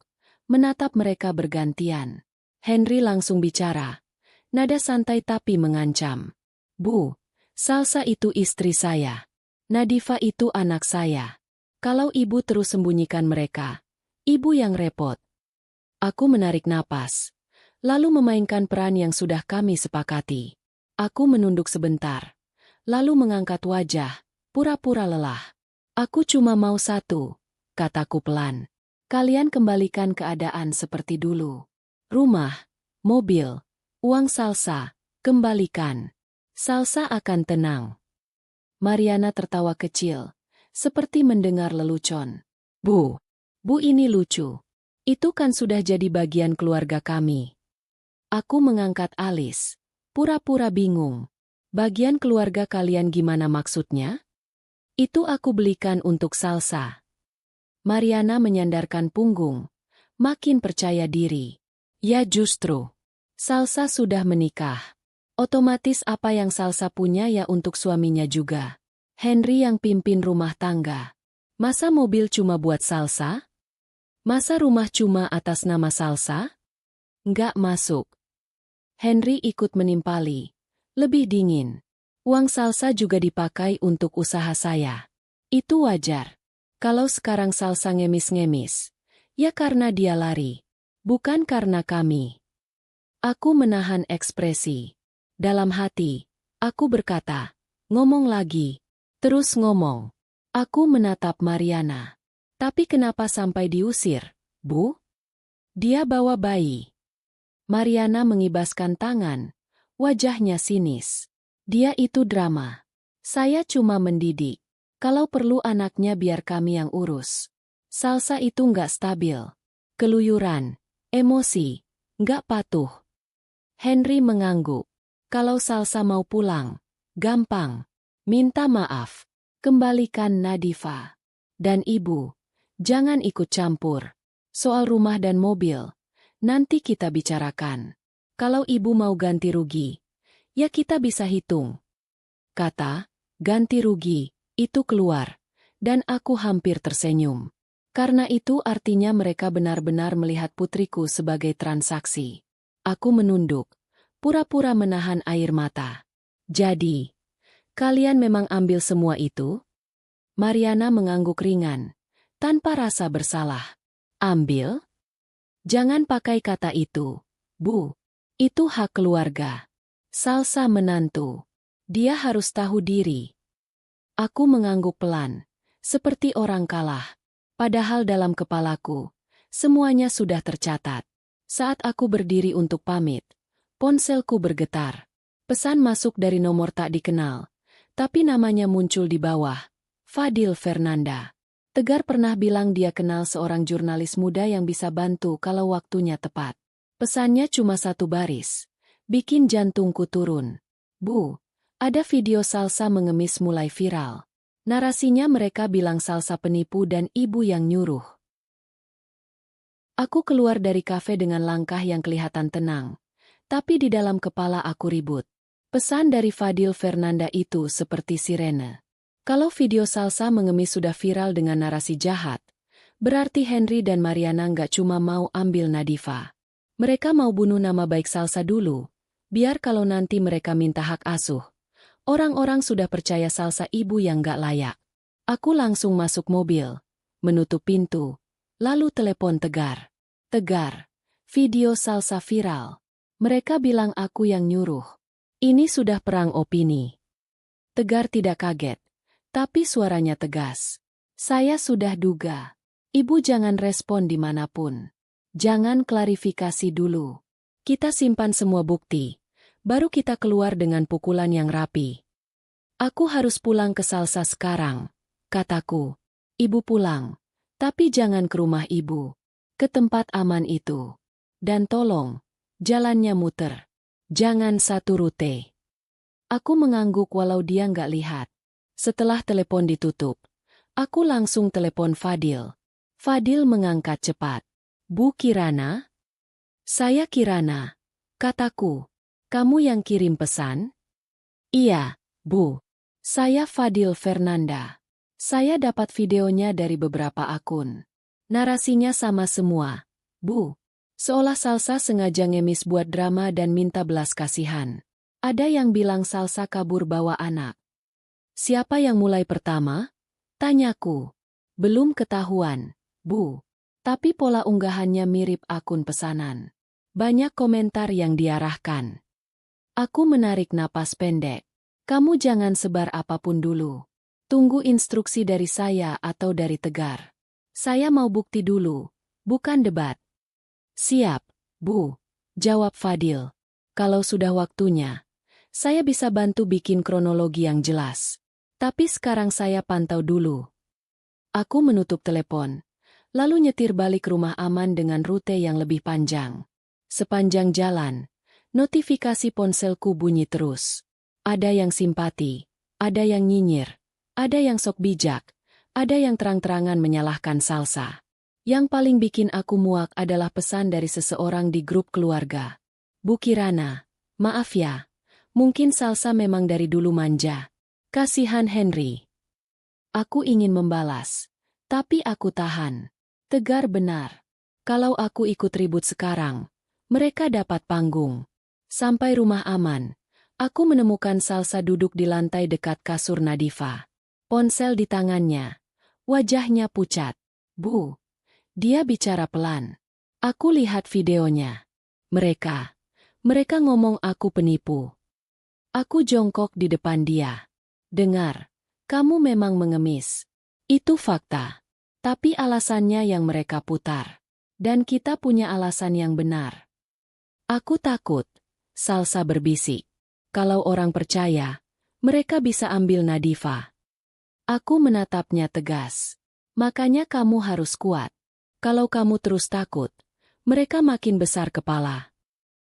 S1: menatap mereka bergantian. Henry langsung bicara. Nada santai tapi mengancam. Bu, Salsa itu istri saya. Nadifa itu anak saya. Kalau ibu terus sembunyikan mereka, ibu yang repot. Aku menarik napas, lalu memainkan peran yang sudah kami sepakati. Aku menunduk sebentar. Lalu mengangkat wajah, pura-pura lelah. Aku cuma mau satu, kataku pelan. Kalian kembalikan keadaan seperti dulu. Rumah, mobil, uang Salsa, kembalikan. Salsa akan tenang. Mariana tertawa kecil, seperti mendengar lelucon. Bu ini lucu. Itu kan sudah jadi bagian keluarga kami. Aku mengangkat alis, pura-pura bingung. Bagian keluarga kalian gimana maksudnya? Itu aku belikan untuk Salsa. Mariana menyandarkan punggung, makin percaya diri. Ya justru, Salsa sudah menikah. Otomatis apa yang Salsa punya ya untuk suaminya juga. Henry yang pimpin rumah tangga. Masa mobil cuma buat Salsa? Masa rumah cuma atas nama Salsa? Nggak masuk. Henry ikut menimpali. Lebih dingin. Uang salsa juga dipakai untuk usaha saya. Itu wajar. Kalau sekarang salsa ngemis-ngemis, ya karena dia lari. Bukan karena kami. Aku menahan ekspresi. Dalam hati, aku berkata, ngomong lagi. Terus ngomong. Aku menatap Mariana. Tapi kenapa sampai diusir, Bu? Dia bawa bayi. Mariana mengibaskan tangan. Wajahnya sinis. Dia itu drama. Saya cuma mendidik. Kalau perlu anaknya biar kami yang urus. Salsa itu nggak stabil. Keluyuran. Emosi. Nggak patuh. Henry mengangguk. Kalau Salsa mau pulang. Gampang. Minta maaf. Kembalikan Nadifa. Dan ibu. Jangan ikut campur. Soal rumah dan mobil. Nanti kita bicarakan. Kalau ibu mau ganti rugi, ya kita bisa hitung. Kata, ganti rugi, itu keluar. Dan aku hampir tersenyum. Karena itu artinya mereka benar-benar melihat putriku sebagai transaksi. Aku menunduk, pura-pura menahan air mata. Jadi, kalian memang ambil semua itu? Mariana mengangguk ringan, tanpa rasa bersalah. Ambil? Jangan pakai kata itu, Bu. Itu hak keluarga. Salsa menantu. Dia harus tahu diri. Aku mengangguk pelan, seperti orang kalah. Padahal dalam kepalaku, semuanya sudah tercatat. Saat aku berdiri untuk pamit, ponselku bergetar. Pesan masuk dari nomor tak dikenal, tapi namanya muncul di bawah. Fadil Fernanda. Tegar pernah bilang dia kenal seorang jurnalis muda yang bisa bantu kalau waktunya tepat. Pesannya cuma satu baris. Bikin jantungku turun. Bu, ada video Salsa mengemis mulai viral. Narasinya mereka bilang Salsa penipu dan ibu yang nyuruh. Aku keluar dari kafe dengan langkah yang kelihatan tenang. Tapi di dalam kepala aku ribut. Pesan dari Fadil Fernanda itu seperti sirene. Kalau video Salsa mengemis sudah viral dengan narasi jahat, berarti Henry dan Mariana nggak cuma mau ambil Nadifa. Mereka mau bunuh nama baik Salsa dulu, biar kalau nanti mereka minta hak asuh. Orang-orang sudah percaya Salsa ibu yang nggak layak. Aku langsung masuk mobil, menutup pintu, lalu telepon Tegar. Tegar, video Salsa viral. Mereka bilang aku yang nyuruh. Ini sudah perang opini. Tegar tidak kaget. Tapi suaranya tegas. Saya sudah duga. Ibu jangan respon dimanapun. Jangan klarifikasi dulu. Kita simpan semua bukti. Baru kita keluar dengan pukulan yang rapi. Aku harus pulang ke Salsa sekarang, kataku. Ibu pulang. Tapi jangan ke rumah ibu. Ke tempat aman itu. Dan tolong, jalannya muter. Jangan satu rute. Aku mengangguk walau dia nggak lihat. Setelah telepon ditutup, aku langsung telepon Fadil. Fadil mengangkat cepat. Bu Kirana? Saya Kirana, kataku. Kamu yang kirim pesan? Iya, Bu. Saya Fadil Fernanda. Saya dapat videonya dari beberapa akun. Narasinya sama semua, Bu. Seolah Salsa sengaja ngemis buat drama dan minta belas kasihan. Ada yang bilang Salsa kabur bawa anak. Siapa yang mulai pertama? Tanyaku. Belum ketahuan, Bu. Tapi pola unggahannya mirip akun pesanan. Banyak komentar yang diarahkan. Aku menarik napas pendek. Kamu jangan sebar apapun dulu. Tunggu instruksi dari saya atau dari Tegar. Saya mau bukti dulu, bukan debat. Siap, Bu. Jawab Fadil. Kalau sudah waktunya, saya bisa bantu bikin kronologi yang jelas. Tapi sekarang saya pantau dulu. Aku menutup telepon, lalu nyetir balik rumah aman dengan rute yang lebih panjang. Sepanjang jalan, notifikasi ponselku bunyi terus. Ada yang simpati, ada yang nyinyir, ada yang sok bijak, ada yang terang-terangan menyalahkan Salsa. Yang paling bikin aku muak adalah pesan dari seseorang di grup keluarga. Bu Kirana, maaf ya, mungkin Salsa memang dari dulu manja. Kasihan Henry. Aku ingin membalas, tapi aku tahan. Tegar benar. Kalau aku ikut ribut sekarang, Mereka dapat panggung. Sampai rumah aman. Aku menemukan Salsa duduk di lantai dekat kasur Nadifa. Ponsel di tangannya. Wajahnya pucat. Bu. Dia bicara pelan. Aku lihat videonya. Mereka ngomong aku penipu. Aku jongkok di depan dia. Dengar, kamu memang mengemis. Itu fakta. Tapi alasannya yang mereka putar. Dan kita punya alasan yang benar. Aku takut. Salsa berbisik. Kalau orang percaya, mereka bisa ambil Nadifa. Aku menatapnya tegas. Makanya kamu harus kuat. Kalau kamu terus takut, mereka makin besar kepala.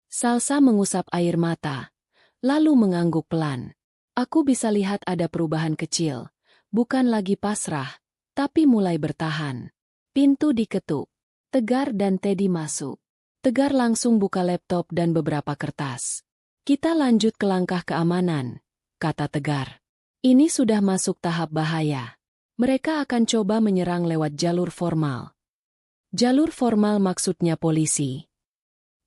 S1: Salsa mengusap air mata, lalu mengangguk pelan. Aku bisa lihat ada perubahan kecil, bukan lagi pasrah, tapi mulai bertahan. Pintu diketuk. Tegar dan Teddy masuk. Tegar langsung buka laptop dan beberapa kertas. Kita lanjut ke langkah keamanan, kata Tegar. Ini sudah masuk tahap bahaya. Mereka akan coba menyerang lewat jalur formal. Jalur formal maksudnya polisi.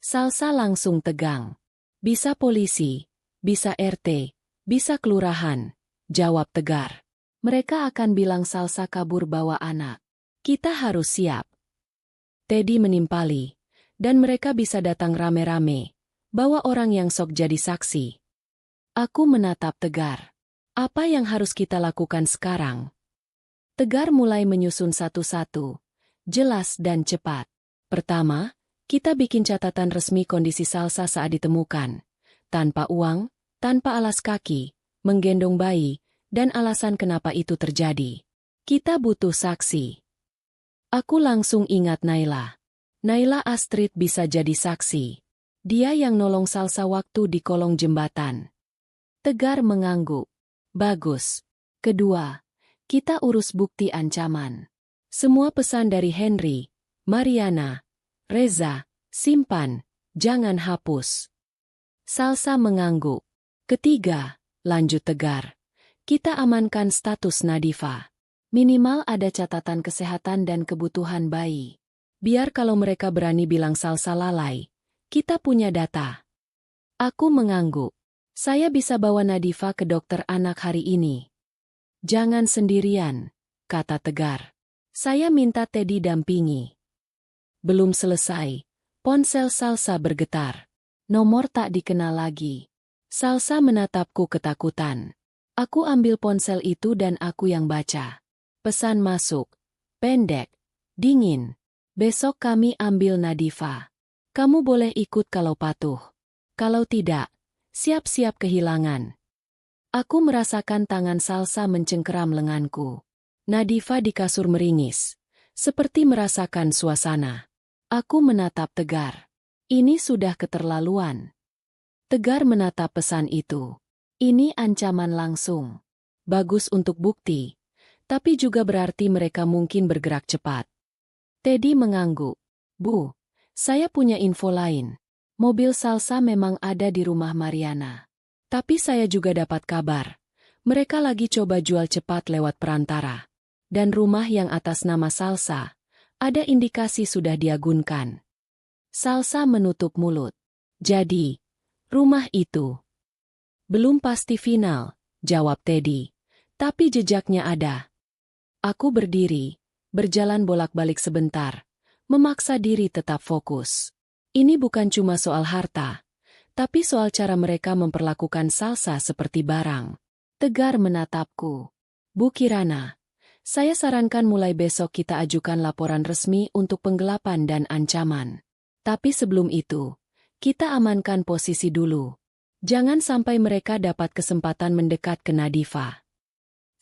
S1: Salsa langsung tegang. Bisa polisi, bisa RT, bisa kelurahan, jawab Tegar. Mereka akan bilang Salsa kabur bawa anak. Kita harus siap. Teddy menimpali, dan mereka bisa datang rame-rame, bawa orang yang sok jadi saksi. Aku menatap Tegar. Apa yang harus kita lakukan sekarang? Tegar mulai menyusun satu-satu. Jelas dan cepat. Pertama, kita bikin catatan resmi kondisi Salsa saat ditemukan. Tanpa uang, tanpa alas kaki, menggendong bayi, dan alasan kenapa itu terjadi. Kita butuh saksi. Aku langsung ingat Naila. Naila Astrid bisa jadi saksi. Dia yang nolong Salsa waktu di kolong jembatan. Tegar mengangguk. Bagus. Kedua, kita urus bukti ancaman. Semua pesan dari Henry, Mariana, Reza, simpan, jangan hapus. Salsa mengangguk. Ketiga, lanjut Tegar. Kita amankan status Nadifa. Minimal ada catatan kesehatan dan kebutuhan bayi. Biar kalau mereka berani bilang Salsa lalai, kita punya data. Aku mengangguk. Saya bisa bawa Nadifa ke dokter anak hari ini. Jangan sendirian, kata Tegar. Saya minta Teddy dampingi. Belum selesai, ponsel Salsa bergetar. Nomor tak dikenal lagi. Salsa menatapku ketakutan. Aku ambil ponsel itu dan aku yang baca. Pesan masuk. Pendek. Dingin. Besok kami ambil Nadifa. Kamu boleh ikut kalau patuh. Kalau tidak, siap-siap kehilangan. Aku merasakan tangan Salsa mencengkeram lenganku. Nadifa di kasur meringis, seperti merasakan suasana. Aku menatap Tegar. Ini sudah keterlaluan. Tegar menatap pesan itu. Ini ancaman langsung. Bagus untuk bukti, tapi juga berarti mereka mungkin bergerak cepat. Teddy mengangguk. Bu, saya punya info lain. Mobil Salsa memang ada di rumah Mariana. Tapi saya juga dapat kabar. Mereka lagi coba jual cepat lewat perantara. Dan rumah yang atas nama Salsa, ada indikasi sudah diagunkan. Salsa menutup mulut. Jadi, rumah itu belum pasti final, jawab Teddy. Tapi jejaknya ada. Aku berdiri, berjalan bolak-balik sebentar, memaksa diri tetap fokus. Ini bukan cuma soal harta, tapi soal cara mereka memperlakukan Salsa seperti barang. Tegar menatapku. Bu Kirana, saya sarankan mulai besok kita ajukan laporan resmi untuk penggelapan dan ancaman. Tapi sebelum itu, kita amankan posisi dulu. Jangan sampai mereka dapat kesempatan mendekat ke Nadifa.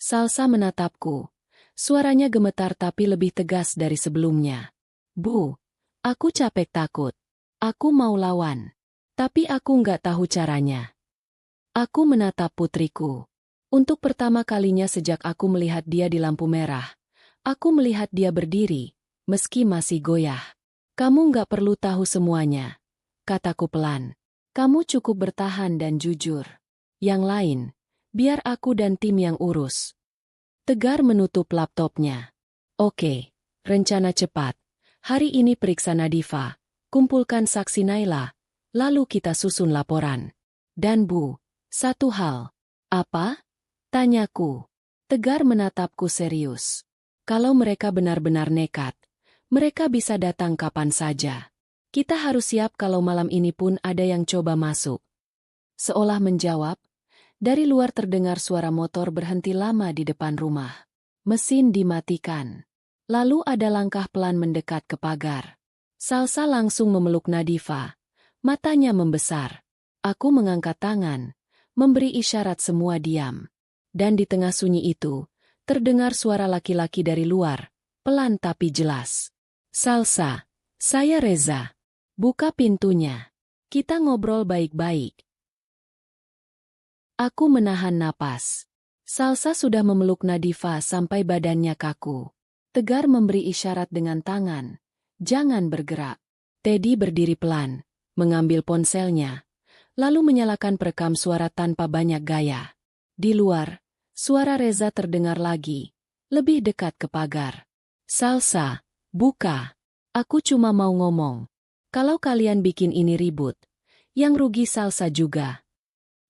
S1: Salsa menatapku. Suaranya gemetar tapi lebih tegas dari sebelumnya. Bu, aku capek takut. Aku mau lawan. Tapi aku nggak tahu caranya. Aku menatap putriku. Untuk pertama kalinya sejak aku melihat dia di lampu merah, aku melihat dia berdiri, meski masih goyah. Kamu nggak perlu tahu semuanya, kataku pelan. Kamu cukup bertahan dan jujur. Yang lain, biar aku dan tim yang urus. Tegar menutup laptopnya. Oke, rencana cepat. Hari ini periksa Nadifa, Kumpulkan saksi Naila, lalu kita susun laporan. Dan Bu, satu hal. Apa? Tanyaku. Tegar menatapku serius. Kalau mereka benar-benar nekat, mereka bisa datang kapan saja. Kita harus siap kalau malam ini pun ada yang coba masuk. Seolah menjawab, dari luar terdengar suara motor berhenti lama di depan rumah. Mesin dimatikan. Lalu ada langkah pelan mendekat ke pagar. Salsa langsung memeluk Nadifa. Matanya membesar. Aku mengangkat tangan, memberi isyarat semua diam. Dan di tengah sunyi itu, terdengar suara laki-laki dari luar, pelan tapi jelas. Salsa, saya Reza. Buka pintunya. Kita ngobrol baik-baik. Aku menahan napas. Salsa sudah memeluk Nadifa sampai badannya kaku. Tegar memberi isyarat dengan tangan. Jangan bergerak. Teddy berdiri pelan, mengambil ponselnya, lalu menyalakan perekam suara tanpa banyak gaya. Di luar, suara Reza terdengar lagi, lebih dekat ke pagar. Salsa, buka. Aku cuma mau ngomong. Kalau kalian bikin ini ribut, yang rugi Salsa juga.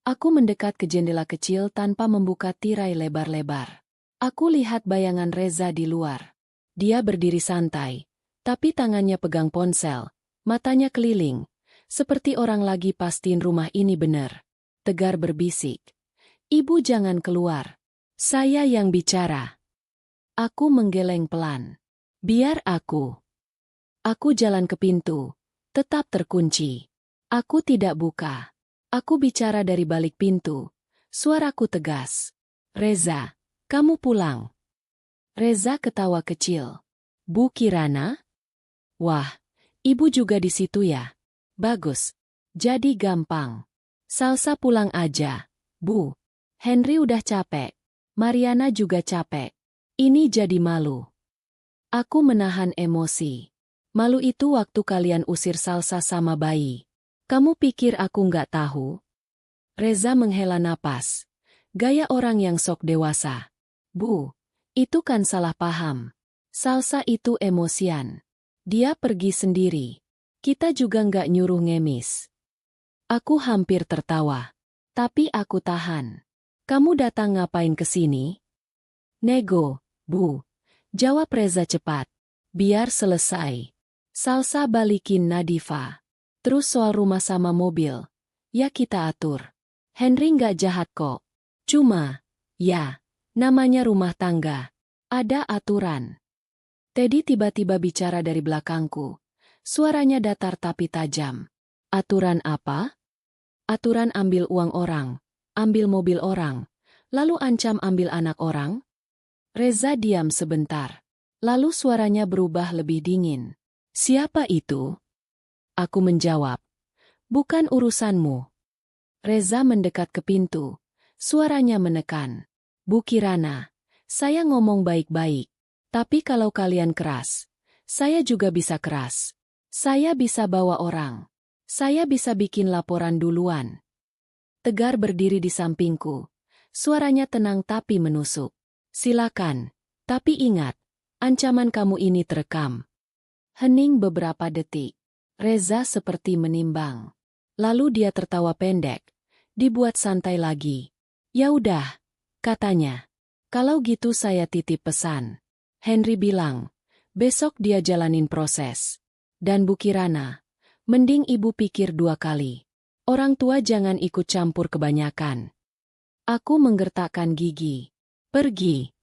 S1: Aku mendekat ke jendela kecil tanpa membuka tirai lebar-lebar. Aku lihat bayangan Reza di luar. Dia berdiri santai, tapi tangannya pegang ponsel, matanya keliling, seperti orang lagi pastiin rumah ini benar. Tegar berbisik. Ibu jangan keluar. Saya yang bicara. Aku menggeleng pelan. Biar aku. Aku jalan ke pintu, tetap terkunci. Aku tidak buka. Aku bicara dari balik pintu. Suaraku tegas. Reza, kamu pulang. Reza ketawa kecil. Bu Kirana? Wah, ibu juga di situ ya. Bagus. Jadi gampang. Salsa pulang aja. Bu, Henry udah capek. Mariana juga capek. Ini jadi malu. Aku menahan emosi. Malu itu waktu kalian usir Salsa sama bayi. Kamu pikir aku nggak tahu? Reza menghela napas. Gaya orang yang sok dewasa. Bu, itu kan salah paham. Salsa itu emosian. Dia pergi sendiri. Kita juga nggak nyuruh ngemis. Aku hampir tertawa. Tapi aku tahan. Kamu datang ngapain ke sini? Nego, Bu. Jawab Reza cepat. Biar selesai. Salsa balikin Nadifa. Terus soal rumah sama mobil. Ya kita atur. Henry nggak jahat kok. Cuma, ya, namanya rumah tangga. Ada aturan. Teddy tiba-tiba bicara dari belakangku. Suaranya datar tapi tajam. Aturan apa? Aturan ambil uang orang, ambil mobil orang, lalu ancam ambil anak orang? Reza diam sebentar. Lalu suaranya berubah lebih dingin. Siapa itu? Aku menjawab. Bukan urusanmu. Reza mendekat ke pintu. Suaranya menekan. Bu Kirana, saya ngomong baik-baik. Tapi kalau kalian keras, saya juga bisa keras. Saya bisa bawa orang. Saya bisa bikin laporan duluan. Tegar berdiri di sampingku. Suaranya tenang tapi menusuk. Silakan. Tapi ingat, ancaman kamu ini terekam. Hening beberapa detik. Reza seperti menimbang. Lalu dia tertawa pendek. Dibuat santai lagi. Ya udah, katanya. Kalau gitu saya titip pesan. Henry bilang, besok dia jalanin proses. Dan Bu Kirana, mending ibu pikir 2 kali. Orang tua jangan ikut campur kebanyakan. Aku menggertakkan gigi. Pergi.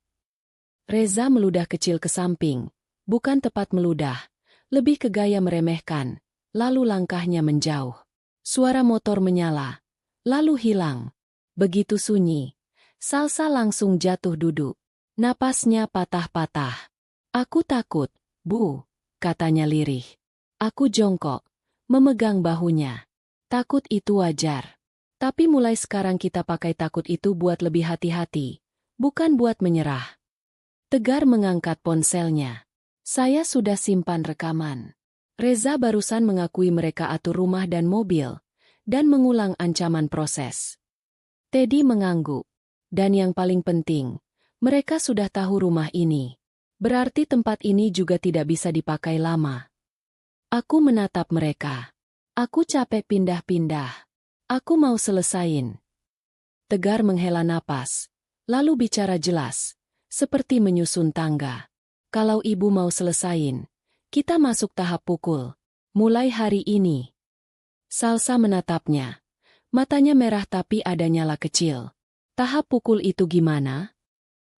S1: Reza meludah kecil ke samping. Bukan tepat meludah. Lebih ke gaya meremehkan. Lalu langkahnya menjauh. Suara motor menyala. Lalu hilang. Begitu sunyi. Salsa langsung jatuh duduk. Napasnya patah-patah. Aku takut, Bu, katanya lirih. Aku jongkok, memegang bahunya. Takut itu wajar. Tapi mulai sekarang kita pakai takut itu buat lebih hati-hati. Bukan buat menyerah. Tegar mengangkat ponselnya. Saya sudah simpan rekaman. Reza barusan mengakui mereka atur rumah dan mobil, dan mengulang ancaman proses. Teddy mengangguk. Dan yang paling penting, mereka sudah tahu rumah ini. Berarti tempat ini juga tidak bisa dipakai lama. Aku menatap mereka. Aku capek pindah-pindah. Aku mau selesain. Tegar menghela napas, lalu bicara jelas, seperti menyusun tangga. Kalau ibu mau selesain, kita masuk tahap pukul. Mulai hari ini. Salsa menatapnya. Matanya merah tapi ada nyala kecil. Tahap pukul itu gimana?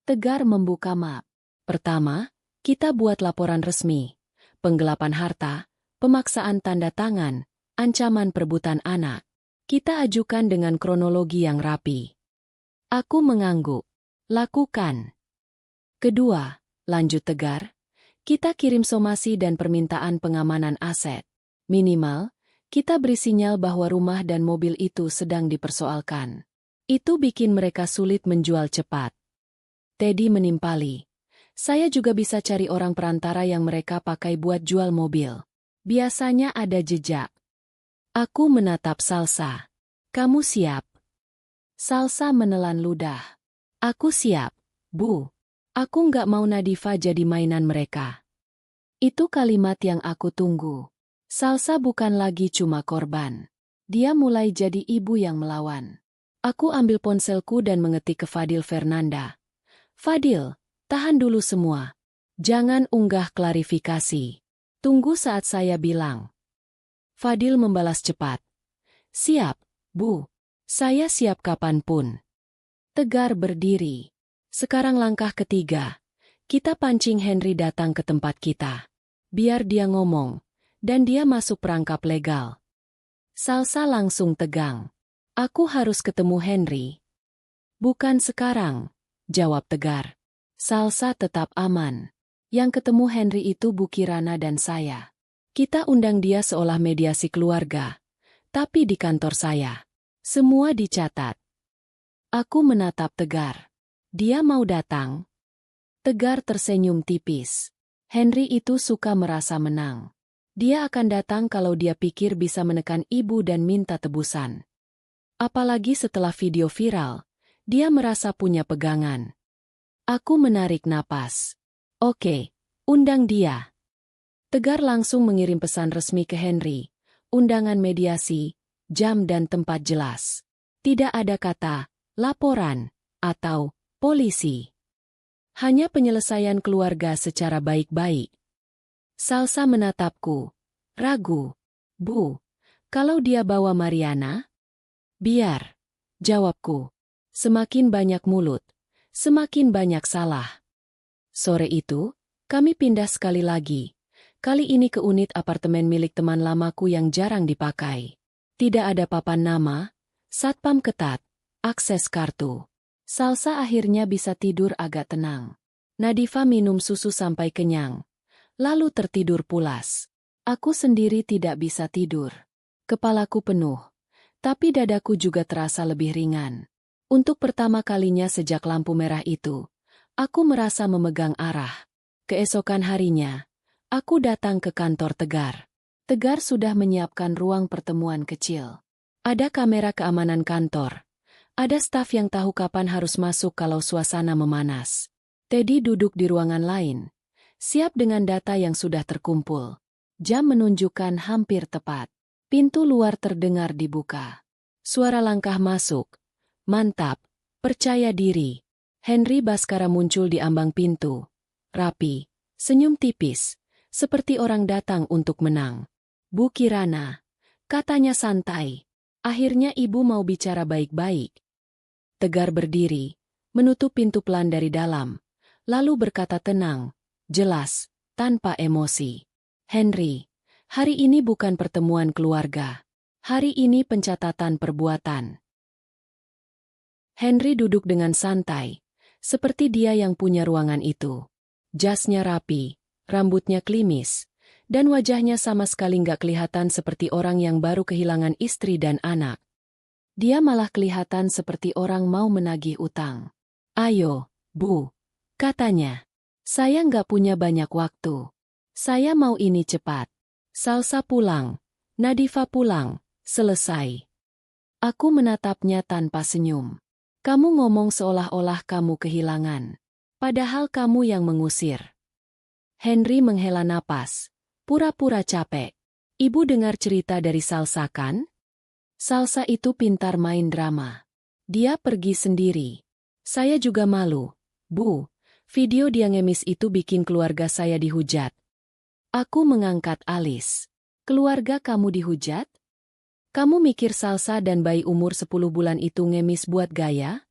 S1: Tegar membuka map. Pertama, kita buat laporan resmi. Penggelapan harta, pemaksaan tanda tangan, ancaman perebutan anak. Kita ajukan dengan kronologi yang rapi. Aku mengangguk. Lakukan. Kedua, lanjut Tegar, kita kirim somasi dan permintaan pengamanan aset. Minimal, kita beri sinyal bahwa rumah dan mobil itu sedang dipersoalkan. Itu bikin mereka sulit menjual cepat. Teddy menimpali. Saya juga bisa cari orang perantara yang mereka pakai buat jual mobil. Biasanya ada jejak. Aku menatap Salsa. Kamu siap? Salsa menelan ludah. Aku siap, Bu. Aku nggak mau Nadifa jadi mainan mereka. Itu kalimat yang aku tunggu. Salsa bukan lagi cuma korban. Dia mulai jadi ibu yang melawan. Aku ambil ponselku dan mengetik ke Fadil Fernanda. Fadil, tahan dulu semua. Jangan unggah klarifikasi. Tunggu saat saya bilang. Fadil membalas cepat. Siap, Bu. Saya siap kapanpun. Tegar berdiri. Sekarang langkah ketiga. Kita pancing Henry datang ke tempat kita. Biar dia ngomong. Dan dia masuk perangkap legal. Salsa langsung tegang. Aku harus ketemu Henry. Bukan sekarang, jawab Tegar. Salsa tetap aman. Yang ketemu Henry itu Bu Kirana dan saya. Kita undang dia seolah mediasi keluarga. Tapi di kantor saya. Semua dicatat. Aku menatap Tegar. Dia mau datang? Tegar tersenyum tipis. Henry itu suka merasa menang. Dia akan datang kalau dia pikir bisa menekan ibu dan minta tebusan. Apalagi setelah video viral, dia merasa punya pegangan. Aku menarik napas. Oke, undang dia. Tegar langsung mengirim pesan resmi ke Henry. Undangan mediasi, jam dan tempat jelas. Tidak ada kata, laporan, atau polisi. Hanya penyelesaian keluarga secara baik-baik. Salsa menatapku. Ragu. Bu, kalau dia bawa Mariana? Biar. Jawabku. Semakin banyak mulut, semakin banyak salah. Sore itu, kami pindah sekali lagi. Kali ini ke unit apartemen milik teman lamaku yang jarang dipakai. Tidak ada papan nama, satpam ketat, akses kartu. Salsa akhirnya bisa tidur agak tenang. Nadifa minum susu sampai kenyang. Lalu tertidur pulas. Aku sendiri tidak bisa tidur. Kepalaku penuh. Tapi dadaku juga terasa lebih ringan. Untuk pertama kalinya sejak lampu merah itu, aku merasa memegang arah. Keesokan harinya, aku datang ke kantor Tegar. Tegar sudah menyiapkan ruang pertemuan kecil. Ada kamera keamanan kantor. Ada staf yang tahu kapan harus masuk kalau suasana memanas. Teddy duduk di ruangan lain, siap dengan data yang sudah terkumpul. Jam menunjukkan hampir tepat. Pintu luar terdengar dibuka. Suara langkah masuk. Mantap, percaya diri. Henry Baskara muncul di ambang pintu. Rapi, senyum tipis, seperti orang datang untuk menang. Bu Kirana, katanya santai. Akhirnya ibu mau bicara baik-baik. Tegar berdiri, menutup pintu pelan dari dalam, lalu berkata tenang, jelas, tanpa emosi. Henry, hari ini bukan pertemuan keluarga. Hari ini pencatatan perbuatan. Henry duduk dengan santai, seperti dia yang punya ruangan itu. Jasnya rapi, rambutnya klimis, dan wajahnya sama sekali nggak kelihatan seperti orang yang baru kehilangan istri dan anak. Dia malah kelihatan seperti orang mau menagih utang. Ayo, Bu, katanya. Saya nggak punya banyak waktu. Saya mau ini cepat. Salsa pulang, Nadifa pulang, selesai. Aku menatapnya tanpa senyum. Kamu ngomong seolah-olah kamu kehilangan. Padahal kamu yang mengusir. Henry menghela napas, pura-pura capek. Ibu dengar cerita dari Salsa kan? Salsa itu pintar main drama. Dia pergi sendiri. Saya juga malu. Bu, video dia ngemis itu bikin keluarga saya dihujat. Aku mengangkat alis. Keluarga kamu dihujat? Kamu mikir Salsa dan bayi umur 10 bulan itu ngemis buat gaya?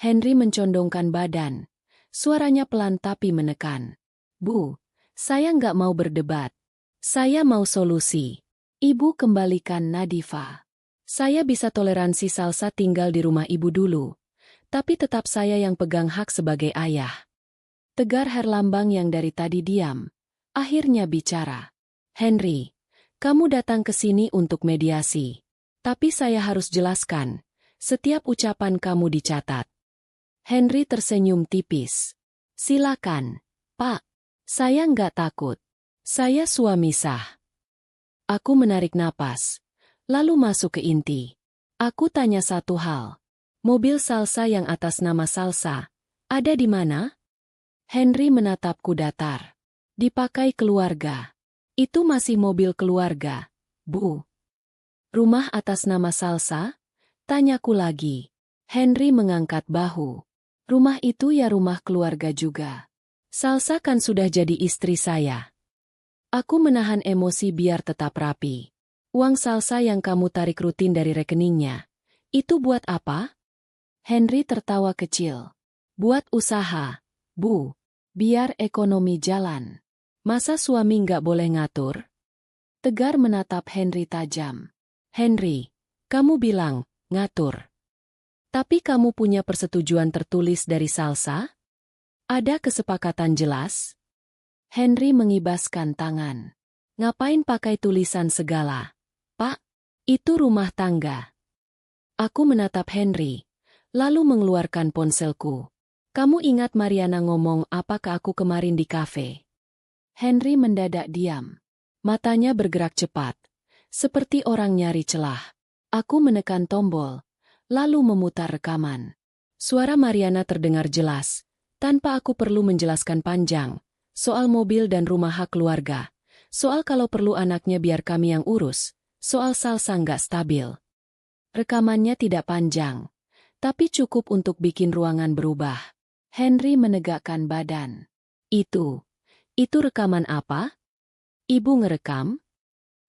S1: Henry mencondongkan badan. Suaranya pelan tapi menekan. Bu, saya nggak mau berdebat. Saya mau solusi. Ibu kembalikan Nadifa. Saya bisa toleransi Salsa tinggal di rumah ibu dulu. Tapi tetap saya yang pegang hak sebagai ayah. Tegar Herlambang yang dari tadi diam. Akhirnya bicara. Henry, kamu datang ke sini untuk mediasi. Tapi saya harus jelaskan. Setiap ucapan kamu dicatat. Henry tersenyum tipis. Silakan, Pak. Saya nggak takut. Saya suami sah. Aku menarik napas. Lalu masuk ke inti. Aku tanya satu hal. Mobil Salsa yang atas nama Salsa, ada di mana? Henry menatapku datar. Dipakai keluarga. Itu masih mobil keluarga, Bu. Rumah atas nama Salsa? Tanyaku lagi. Henry mengangkat bahu. Rumah itu ya rumah keluarga juga. Salsa kan sudah jadi istri saya. Aku menahan emosi biar tetap rapi. Uang Salsa yang kamu tarik rutin dari rekeningnya, itu buat apa? Henry tertawa kecil. Buat usaha, Bu. Biar ekonomi jalan. Masa suami nggak boleh ngatur? Tegar menatap Henry tajam. Henry, kamu bilang, ngatur. Tapi kamu punya persetujuan tertulis dari Salsa? Ada kesepakatan jelas? Henry mengibaskan tangan. Ngapain pakai tulisan segala? Pak, itu rumah tangga. Aku menatap Henry, lalu mengeluarkan ponselku. Kamu ingat Mariana ngomong apa ke aku kemarin di kafe? Henry mendadak diam. Matanya bergerak cepat, seperti orang nyari celah. Aku menekan tombol, lalu memutar rekaman. Suara Mariana terdengar jelas, tanpa aku perlu menjelaskan panjang, soal mobil dan rumah hak keluarga, soal kalau perlu anaknya biar kami yang urus, soal Salsa nggak stabil. Rekamannya tidak panjang, tapi cukup untuk bikin ruangan berubah. Henry menegakkan badan. Itu rekaman apa? Ibu ngerekam?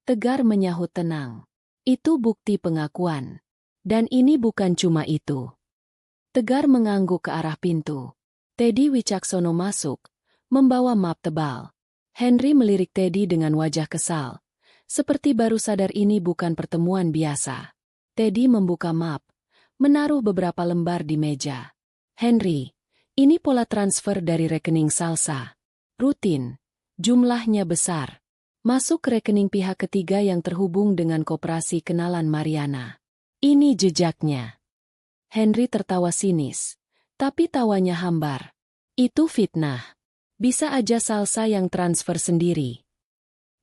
S1: Tegar menyahut tenang. Itu bukti pengakuan. Dan ini bukan cuma itu. Tegar mengangguk ke arah pintu. Teddy Wicaksono masuk, membawa map tebal. Henry melirik Teddy dengan wajah kesal. Seperti baru sadar ini bukan pertemuan biasa. Teddy membuka map, menaruh beberapa lembar di meja. Henry, ini pola transfer dari rekening Salsa. Rutin, jumlahnya besar. Masuk ke rekening pihak ketiga yang terhubung dengan koperasi kenalan Mariana. Ini jejaknya. Henry tertawa sinis, tapi tawanya hambar. Itu fitnah. Bisa aja Salsa yang transfer sendiri.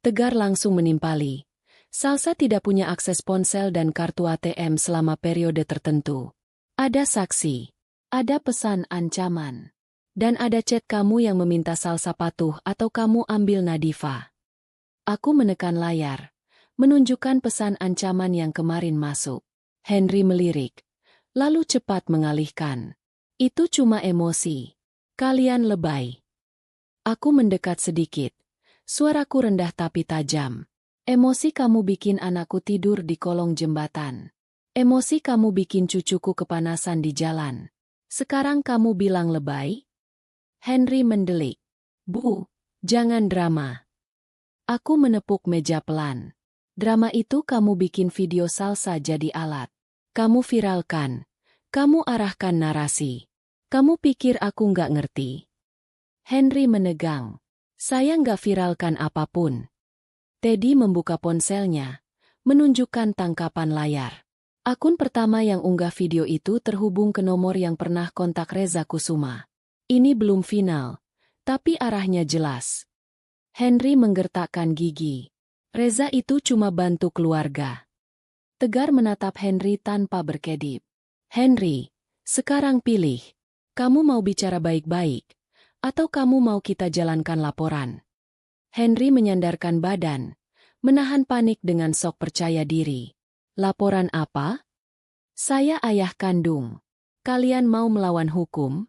S1: Tegar langsung menimpali. Salsa tidak punya akses ponsel dan kartu ATM selama periode tertentu. Ada saksi. Ada pesan ancaman. Dan ada chat kamu yang meminta Salsa patuh atau kamu ambil Nadifa. Aku menekan layar. Menunjukkan pesan ancaman yang kemarin masuk. Henry melirik. Lalu cepat mengalihkan. Itu cuma emosi. Kalian lebay. Aku mendekat sedikit. Suaraku rendah tapi tajam. Emosi kamu bikin anakku tidur di kolong jembatan. Emosi kamu bikin cucuku kepanasan di jalan. Sekarang kamu bilang lebay? Henry mendelik. Bu, jangan drama. Aku menepuk meja pelan. Drama itu kamu bikin video Salsa jadi alat. Kamu viralkan. Kamu arahkan narasi. Kamu pikir aku nggak ngerti? Henry menegang. Saya nggak viralkan apapun. Teddy membuka ponselnya, menunjukkan tangkapan layar. Akun pertama yang unggah video itu terhubung ke nomor yang pernah kontak Reza Kusuma. Ini belum final, tapi arahnya jelas. Henry menggertakkan gigi. Reza itu cuma bantu keluarga. Tegar menatap Henry tanpa berkedip. Henry, sekarang pilih. Kamu mau bicara baik-baik? Atau kamu mau kita jalankan laporan? Henry menyandarkan badan, menahan panik dengan sok percaya diri. Laporan apa? Saya ayah kandung. Kalian mau melawan hukum?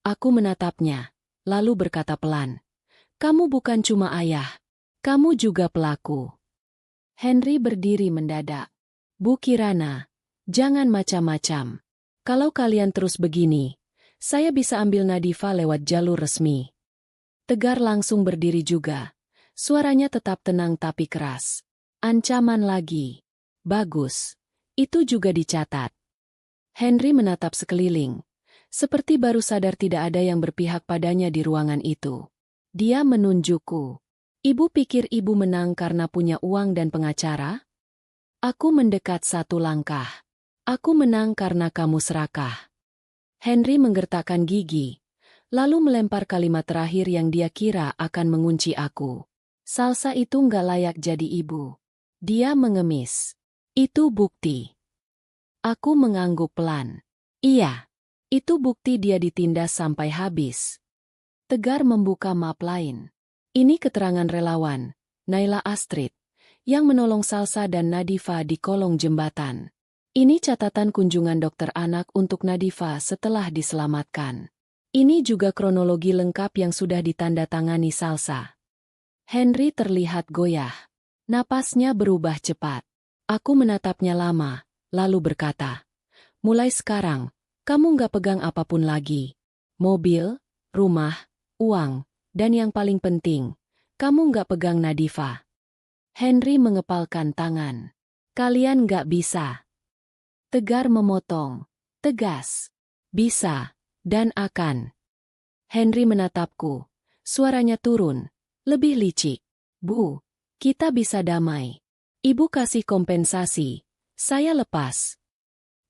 S1: Aku menatapnya, lalu berkata pelan. Kamu bukan cuma ayah. Kamu juga pelaku. Henry berdiri mendadak. Bu Kirana, jangan macam-macam. Kalau kalian terus begini, saya bisa ambil Nadifa lewat jalur resmi. Tegar langsung berdiri juga. Suaranya tetap tenang tapi keras. Ancaman lagi. Bagus. Itu juga dicatat. Henry menatap sekeliling. Seperti baru sadar tidak ada yang berpihak padanya di ruangan itu. Dia menunjukku. Ibu pikir ibu menang karena punya uang dan pengacara? Aku mendekat satu langkah. Aku menang karena kamu serakah. Henry menggertakkan gigi, lalu melempar kalimat terakhir yang dia kira akan mengunci aku. Salsa itu nggak layak jadi ibu. Dia mengemis. Itu bukti. Aku mengangguk pelan. Iya, itu bukti dia ditindas sampai habis. Tegar membuka map lain. Ini keterangan relawan, Naila Astrid, yang menolong Salsa dan Nadifa di kolong jembatan. Ini catatan kunjungan dokter anak untuk Nadifa setelah diselamatkan. Ini juga kronologi lengkap yang sudah ditandatangani Salsa. Henry terlihat goyah. Napasnya berubah cepat. Aku menatapnya lama, lalu berkata, mulai sekarang, kamu nggak pegang apapun lagi. Mobil, rumah, uang, dan yang paling penting, kamu nggak pegang Nadifa. Henry mengepalkan tangan. Kalian nggak bisa. Tegar memotong. Tegas. Bisa. Dan akan. Henry menatapku. Suaranya turun. Lebih licik. Bu, kita bisa damai. Ibu kasih kompensasi. Saya lepas.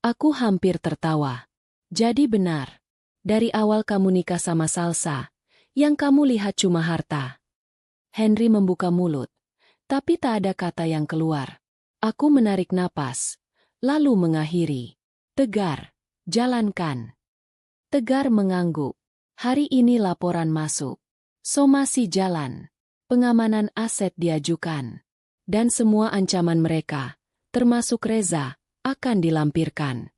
S1: Aku hampir tertawa. Jadi benar. Dari awal kamu nikah sama Salsa. Yang kamu lihat cuma harta. Henry membuka mulut. Tapi tak ada kata yang keluar. Aku menarik napas. Lalu mengakhiri. Tegar. Jalankan. Tegar mengangguk. Hari ini laporan masuk. Somasi jalan. Pengamanan aset diajukan. Dan semua ancaman mereka, termasuk Reza, akan dilampirkan.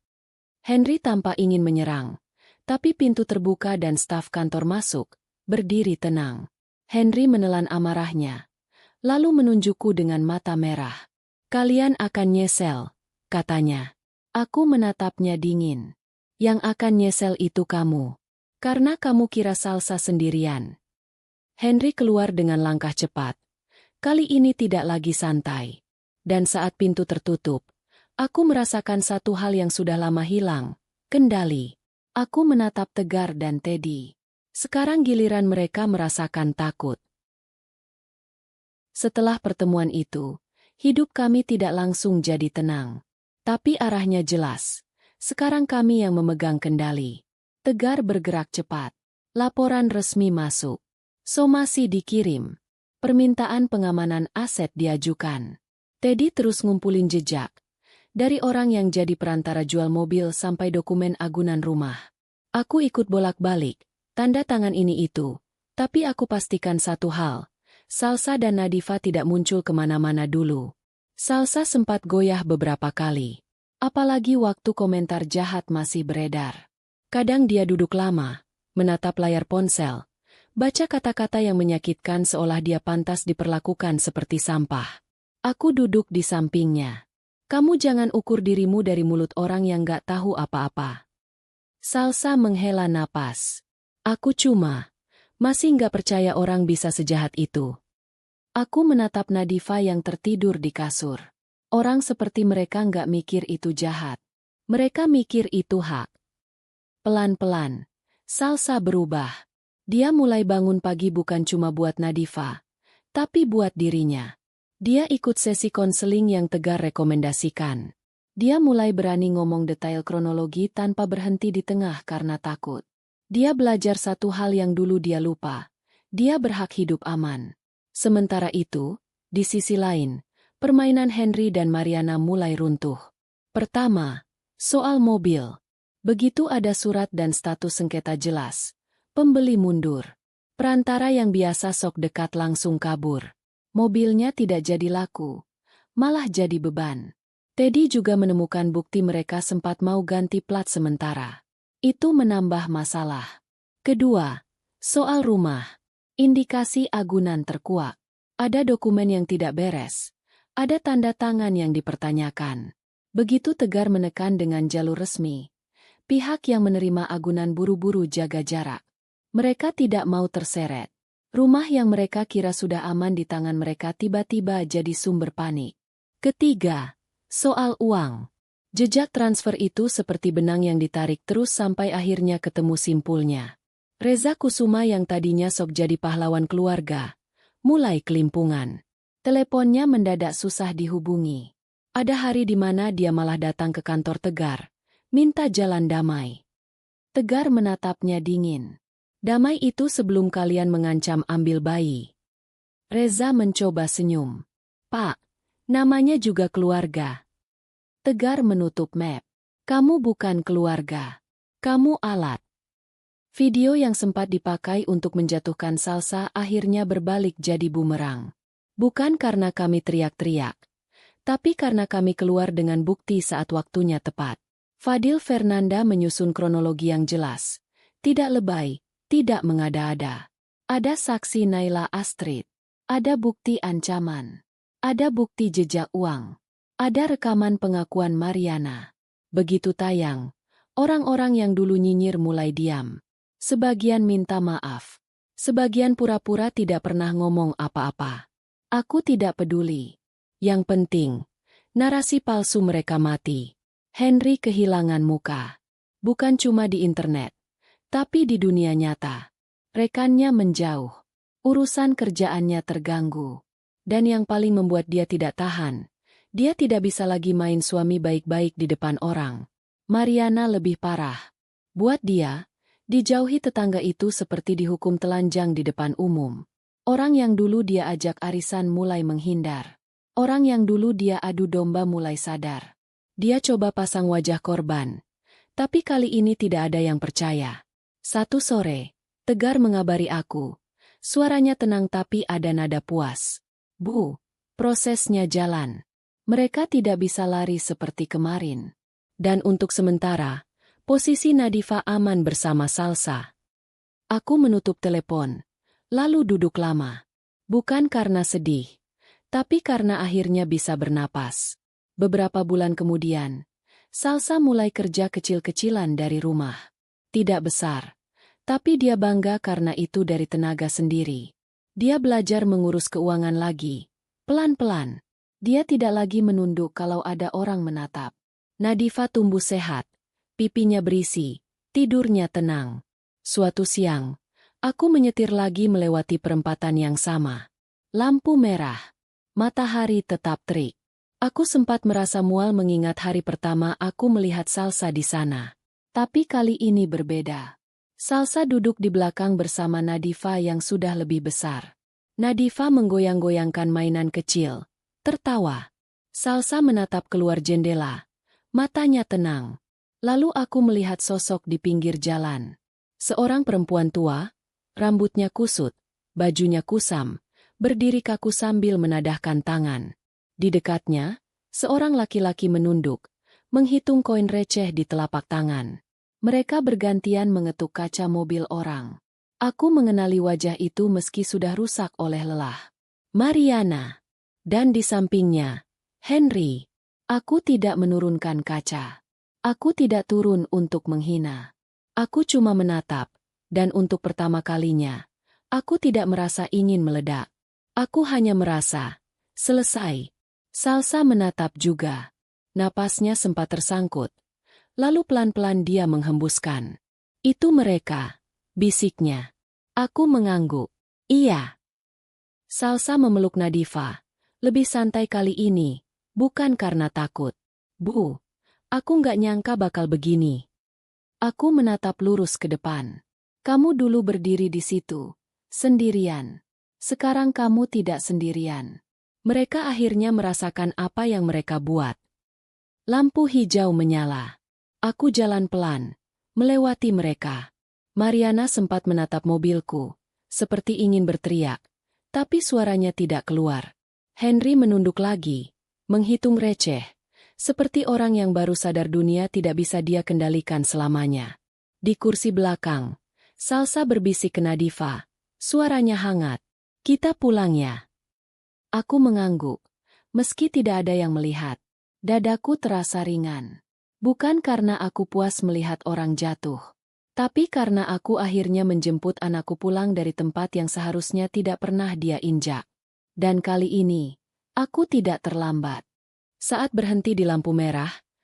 S1: Henry tampak ingin menyerang. Tapi pintu terbuka dan staf kantor masuk, berdiri tenang. Henry menelan amarahnya. Lalu menunjukku dengan mata merah. Kalian akan nyesel, katanya. Aku menatapnya dingin. Yang akan nyesel itu kamu. Karena kamu kira Salsa sendirian. Henry keluar dengan langkah cepat. Kali ini tidak lagi santai. Dan saat pintu tertutup, aku merasakan satu hal yang sudah lama hilang, kendali. Aku menatap Tegar dan Teddy. Sekarang giliran mereka merasakan takut. Setelah pertemuan itu, hidup kami tidak langsung jadi tenang. Tapi arahnya jelas. Sekarang kami yang memegang kendali. Tegar bergerak cepat. Laporan resmi masuk. Somasi dikirim. Permintaan pengamanan aset diajukan. Teddy terus ngumpulin jejak. Dari orang yang jadi perantara jual mobil sampai dokumen agunan rumah. Aku ikut bolak-balik, tanda tangan ini itu. Tapi aku pastikan satu hal. Salsa dan Nadifa tidak muncul kemana-mana dulu. Salsa sempat goyah beberapa kali. Apalagi waktu komentar jahat masih beredar. Kadang dia duduk lama, menatap layar ponsel. Baca kata-kata yang menyakitkan seolah dia pantas diperlakukan seperti sampah. Aku duduk di sampingnya. Kamu jangan ukur dirimu dari mulut orang yang gak tahu apa-apa. Salsa menghela napas. Aku masih gak percaya orang bisa sejahat itu. Aku menatap Nadifa yang tertidur di kasur. Orang seperti mereka gak mikir itu jahat. Mereka mikir itu hak. Pelan-pelan, Salsa berubah. Dia mulai bangun pagi bukan cuma buat Nadifa, tapi buat dirinya. Dia ikut sesi konseling yang Tegar rekomendasikan. Dia mulai berani ngomong detail kronologi tanpa berhenti di tengah karena takut. Dia belajar satu hal yang dulu dia lupa. Dia berhak hidup aman. Sementara itu, di sisi lain, permainan Henry dan Mariana mulai runtuh. Pertama, soal mobil. Begitu ada surat dan status sengketa jelas. Pembeli mundur. Perantara yang biasa sok dekat langsung kabur. Mobilnya tidak jadi laku, malah jadi beban. Teddy juga menemukan bukti mereka sempat mau ganti plat sementara. Itu menambah masalah. Kedua, soal rumah. Indikasi agunan terkuak. Ada dokumen yang tidak beres. Ada tanda tangan yang dipertanyakan. Begitu Tegar menekan dengan jalur resmi. Pihak yang menerima agunan buru-buru jaga jarak. Mereka tidak mau terseret. Rumah yang mereka kira sudah aman di tangan mereka tiba-tiba jadi sumber panik. Ketiga, soal uang. Jejak transfer itu seperti benang yang ditarik terus sampai akhirnya ketemu simpulnya. Reza Kusuma yang tadinya sok jadi pahlawan keluarga, mulai kelimpungan. Teleponnya mendadak susah dihubungi. Ada hari di mana dia malah datang ke kantor Tegar, minta jalan damai. Tegar menatapnya dingin. Damai itu sebelum kalian mengancam ambil bayi. Reza mencoba senyum. Pak, namanya juga keluarga. Tegar menutup map. Kamu bukan keluarga. Kamu alat. Video yang sempat dipakai untuk menjatuhkan Salsa akhirnya berbalik jadi bumerang. Bukan karena kami teriak-teriak, tapi karena kami keluar dengan bukti saat waktunya tepat. Fadil Fernanda menyusun kronologi yang jelas. Tidak lebay. Tidak mengada-ada. Ada saksi Naila Astrid. Ada bukti ancaman. Ada bukti jejak uang. Ada rekaman pengakuan Mariana. Begitu tayang, orang-orang yang dulu nyinyir mulai diam. Sebagian minta maaf. Sebagian pura-pura tidak pernah ngomong apa-apa. Aku tidak peduli. Yang penting, narasi palsu mereka mati. Henry kehilangan muka. Bukan cuma di internet. Tapi di dunia nyata, rekannya menjauh, urusan kerjaannya terganggu. Dan yang paling membuat dia tidak tahan, dia tidak bisa lagi main suami baik-baik di depan orang. Mariana lebih parah. Buat dia, dijauhi tetangga itu seperti dihukum telanjang di depan umum. Orang yang dulu dia ajak arisan mulai menghindar. Orang yang dulu dia adu domba mulai sadar. Dia coba pasang wajah korban. Tapi kali ini tidak ada yang percaya. Satu sore, Tegar mengabari aku. Suaranya tenang tapi ada nada puas. Bu, prosesnya jalan. Mereka tidak bisa lari seperti kemarin. Dan untuk sementara, posisi Nadifa aman bersama Salsa. Aku menutup telepon, lalu duduk lama. Bukan karena sedih, tapi karena akhirnya bisa bernapas. Beberapa bulan kemudian, Salsa mulai kerja kecil-kecilan dari rumah. Tidak besar, tapi dia bangga karena itu dari tenaga sendiri. Dia belajar mengurus keuangan lagi. Pelan-pelan. Dia tidak lagi menunduk kalau ada orang menatap. Nadifa tumbuh sehat. Pipinya berisi. Tidurnya tenang. Suatu siang, aku menyetir lagi melewati perempatan yang sama. Lampu merah. Matahari tetap terik. Aku sempat merasa mual mengingat hari pertama aku melihat Salsa di sana. Tapi kali ini berbeda. Salsa duduk di belakang bersama Nadifa yang sudah lebih besar. Nadifa menggoyang-goyangkan mainan kecil, tertawa. Salsa menatap keluar jendela. Matanya tenang. Lalu aku melihat sosok di pinggir jalan. Seorang perempuan tua, rambutnya kusut, bajunya kusam, berdiri kaku sambil menadahkan tangan. Di dekatnya, seorang laki-laki menunduk, menghitung koin receh di telapak tangan. Mereka bergantian mengetuk kaca mobil orang. Aku mengenali wajah itu meski sudah rusak oleh lelah. Mariana. Dan di sampingnya, Henry. Aku tidak menurunkan kaca. Aku tidak turun untuk menghina. Aku cuma menatap, dan untuk pertama kalinya, aku tidak merasa ingin meledak. Aku hanya merasa, selesai. Salsa menatap juga. Napasnya sempat tersangkut. Lalu pelan-pelan dia menghembuskan. Itu mereka, bisiknya. Aku mengangguk. Iya. Salsa memeluk Nadifa. Lebih santai kali ini, bukan karena takut. Bu, aku nggak nyangka bakal begini. Aku menatap lurus ke depan. Kamu dulu berdiri di situ, sendirian. Sekarang kamu tidak sendirian. Mereka akhirnya merasakan apa yang mereka buat. Lampu hijau menyala. Aku jalan pelan, melewati mereka. Mariana sempat menatap mobilku, seperti ingin berteriak. Tapi suaranya tidak keluar. Henry menunduk lagi, menghitung receh, seperti orang yang baru sadar dunia tidak bisa dia kendalikan selamanya. Di kursi belakang, Salsa berbisik ke Nadifa. Suaranya hangat. Kita pulang ya. Aku mengangguk. Meski tidak ada yang melihat, dadaku terasa ringan. Bukan karena aku puas melihat orang jatuh, tapi karena aku akhirnya menjemput anakku pulang dari tempat yang seharusnya tidak pernah dia injak. Dan kali ini, aku tidak terlambat. Saat berhenti di lampu merah,